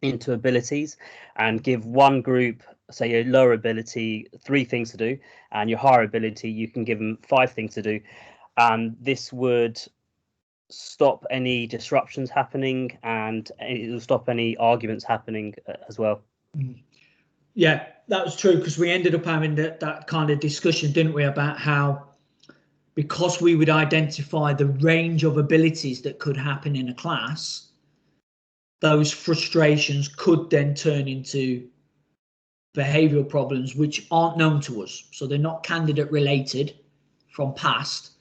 into abilities, and give one group, say your lower ability, 3 things to do, and your higher ability, you can give them 5 things to do. And this would stop any disruptions happening, and it will stop any arguments happening as well. Yeah, that was true, because we ended up having that kind of discussion, didn't we, about how, because we would identify the range of abilities that could happen in a class, those frustrations could then turn into behavioural problems which aren't known to us. So they're not candidate related from past,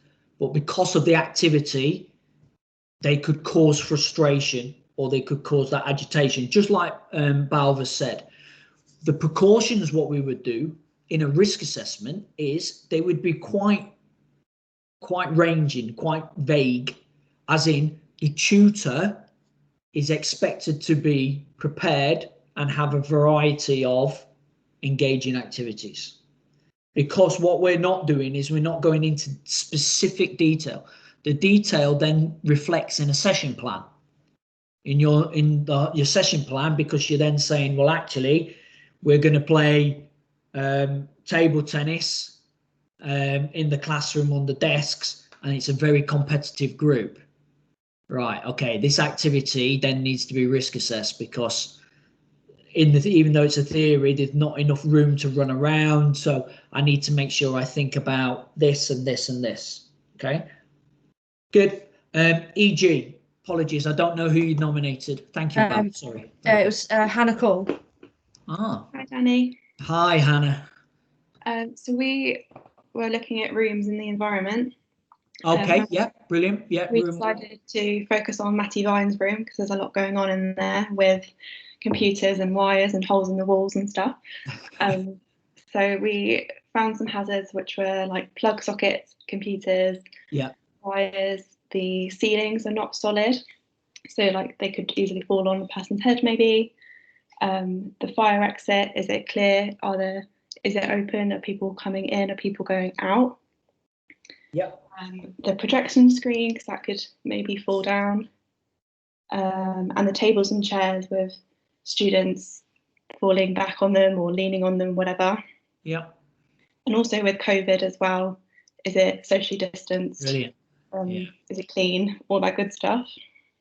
but because of the activity, they could cause frustration or they could cause that agitation. Just like Balva said, the precautions, what we would do in a risk assessment is they would be quite ranging, quite vague, as in the tutor is expected to be prepared and have a variety of engaging activities. Because what we're not doing is we're not going into specific detail. The detail then reflects in a session plan. In your session plan, because you're then saying, well, actually, we're going to play table tennis in the classroom on the desks, and it's a very competitive group. Right, okay, this activity then needs to be risk assessed, because even though it's a theory, there's not enough room to run around, so I need to make sure I think about this and this and this. Okay, good. E.g., apologies, I don't know who you nominated. Thank you, Bab. Sorry. It was Hannah Cole. Ah. Hi, Danny. Hi, Hannah. So we were looking at rooms in the environment. Okay, yeah, brilliant. Yeah, we decided to focus on Matty Vine's room because there's a lot going on in there with computers and wires and holes in the walls and stuff. So we found some hazards, which were like plug sockets, computers, wires. The ceilings are not solid, so like they could easily fall on a person's head maybe. The fire exit, is it clear? Is it open? Are people coming in? Are people going out? Yep. The projection screen, because that could maybe fall down. And the tables and chairs with students falling back on them or leaning on them, whatever. Yep. And also with COVID as well, is it socially distanced? Brilliant. Is it clean? All that good stuff.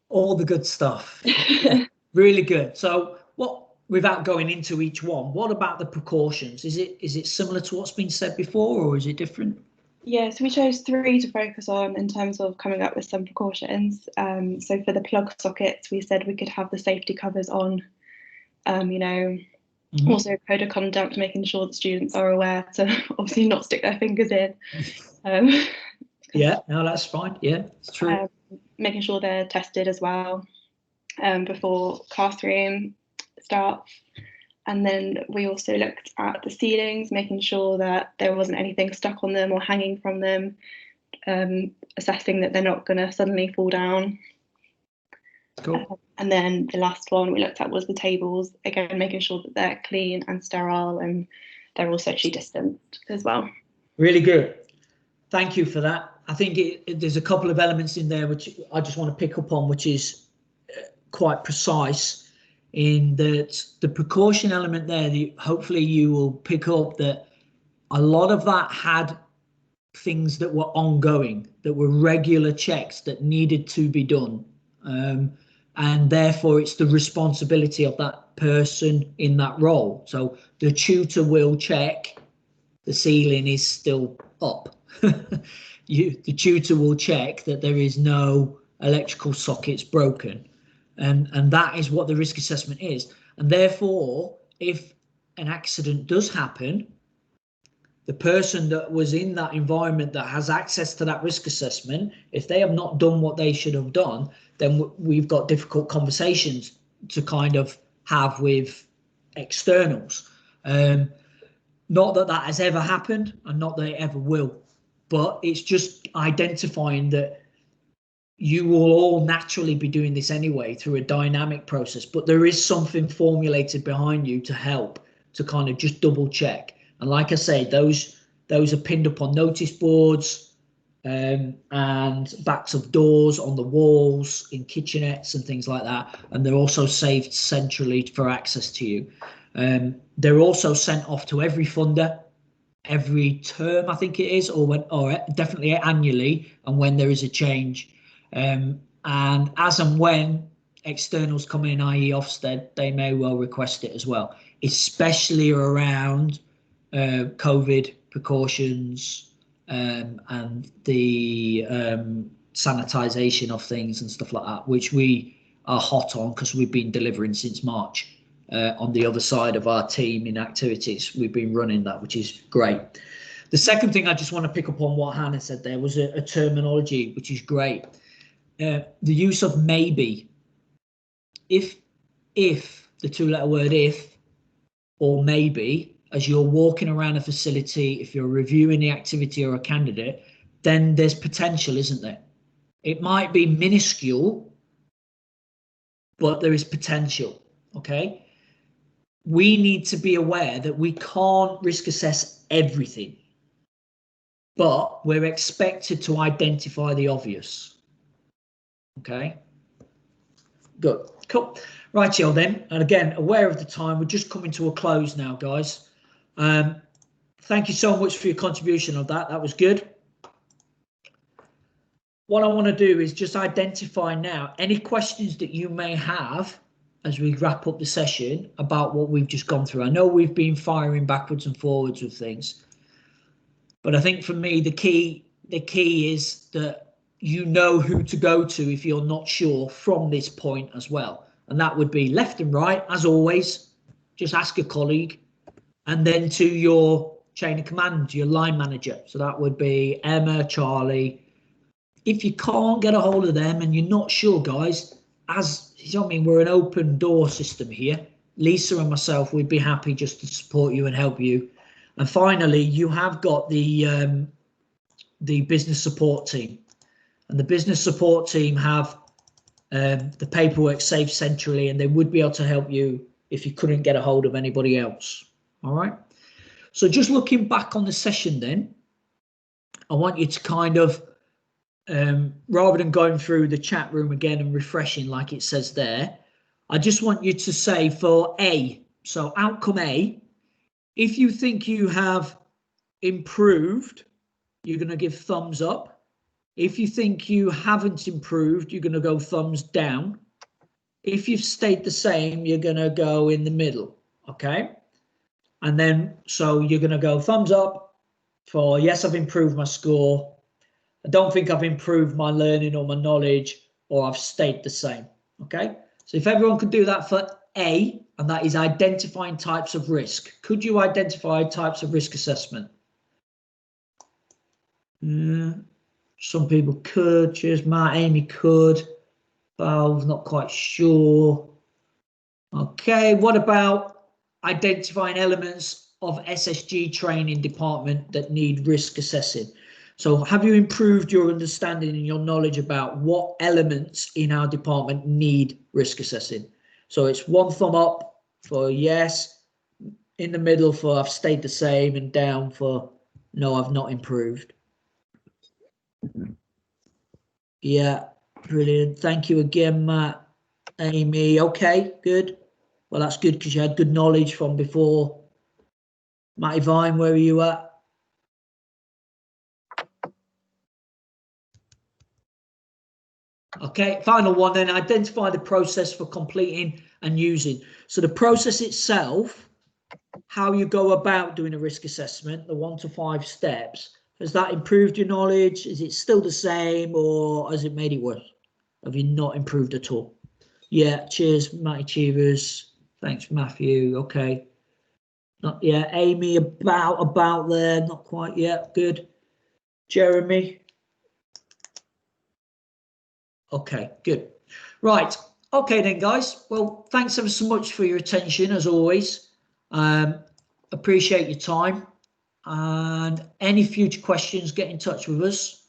All the good stuff. Yeah, really good. So without going into each one, what about the precautions? Is it similar to what's been said before, or is it different? Yeah, so we chose 3 to focus on in terms of coming up with some precautions. So for the plug sockets, we said we could have the safety covers on, also code of conduct, making sure that students are aware to obviously not stick their fingers in. Yeah, no, that's fine. Yeah, it's true. Making sure they're tested as well before classroom starts. And then we also looked at the ceilings, making sure that there wasn't anything stuck on them or hanging from them, assessing that they're not going to suddenly fall down. Cool. And then the last one we looked at was the tables, again, making sure that they're clean and sterile and they're all socially distanced as well. Really good. Thank you for that. I think there's a couple of elements in there which I just want to pick up on, which is quite precise. In that the precaution element there, hopefully you will pick up that a lot of that had things that were ongoing, that were regular checks that needed to be done. And therefore it's the responsibility of that person in that role. So the tutor will check the ceiling is still up. The tutor will check that there is no electrical sockets broken. And that is what the risk assessment is. And therefore, if an accident does happen, the person that was in that environment that has access to that risk assessment, if they have not done what they should have done, then we've got difficult conversations to kind of have with externals. Not that that has ever happened and not that it ever will, but it's just identifying that you will all naturally be doing this anyway through a dynamic process, but there is something formulated behind you to help to kind of just double check. And like I say, those are pinned up on notice boards and backs of doors on the walls in kitchenettes and things like that. And they're also saved centrally for access to you. They're also sent off to every funder every term, I think it is, or definitely annually, and when there is a change. And as and when externals come in, i.e. Ofsted, they may well request it as well, especially around COVID precautions and the sanitisation of things and stuff like that, which we are hot on because we've been delivering since March. On the other side of our team in activities, we've been running that, which is great. The second thing I just want to pick up on what Hannah said there was a terminology, which is great. The use of maybe. If the 2-letter word if or maybe, as you're walking around a facility, if you're reviewing the activity or a candidate, then there's potential, isn't there? It might be minuscule, but there is potential. Okay. We need to be aware that we can't risk assess everything, but we're expected to identify the obvious. Okay. Good. Cool. Right, y'all then. And again, aware of the time, we're just coming to a close now, guys. Thank you so much for your contribution of that. That was good. What I want to do is just identify now any questions that you may have as we wrap up the session about what we've just gone through. I know we've been firing backwards and forwards with things, but I think for me, the key is that you know who to go to if you're not sure from this point as well. And that would be left and right, as always, just ask a colleague, and then to your chain of command, your line manager. So that would be Emma, Charlie. If you can't get a hold of them and you're not sure, guys, as you know, I mean, we're an open door system here. Lisa and myself, we'd be happy just to support you and help you. And finally, you have got the business support team, and the business support team have the paperwork saved centrally, and they would be able to help you if you couldn't get a hold of anybody else. All right. So just looking back on the session, then I want you to kind of rather than going through the chat room again and refreshing like it says there, I just want you to say for A, so outcome A, if you think you have improved, you're going to give thumbs up. If you think you haven't improved, you're going to go thumbs down. If you've stayed the same, you're going to go in the middle. Okay. And then, so you're going to go thumbs up for yes, I've improved my score. I don't think I've improved my learning or my knowledge, or I've stayed the same. Okay. So if everyone could do that for A, and that is identifying types of risk. Could you identify types of risk assessment? Some people could. Cheers, Matt. Amy could. Valve, not quite sure. Okay. What about identifying elements of SSG training department that need risk assessing? So have you improved your understanding and your knowledge about what elements in our department need risk assessing? So it's one thumb up for yes, in the middle for I've stayed the same, and down for no, I've not improved. Yeah, brilliant. Thank you again, Matt. Amy, okay, good. Well, that's good because you had good knowledge from before. Matty Vine, where are you at? Okay, final one then, identify the process for completing and using. So the process itself, how you go about doing a risk assessment, the 1 to 5 steps, has that improved your knowledge? Is it still the same, or has it made it worse? Have you not improved at all? Yeah, cheers, Matty Cheevers. Thanks, Matthew. Okay. Not yet. Amy, about there, not quite yet. Good. Jeremy. Okay, good. Right. Okay then, guys. Well, thanks ever so much for your attention, as always. Appreciate your time. And any future questions, get in touch with us.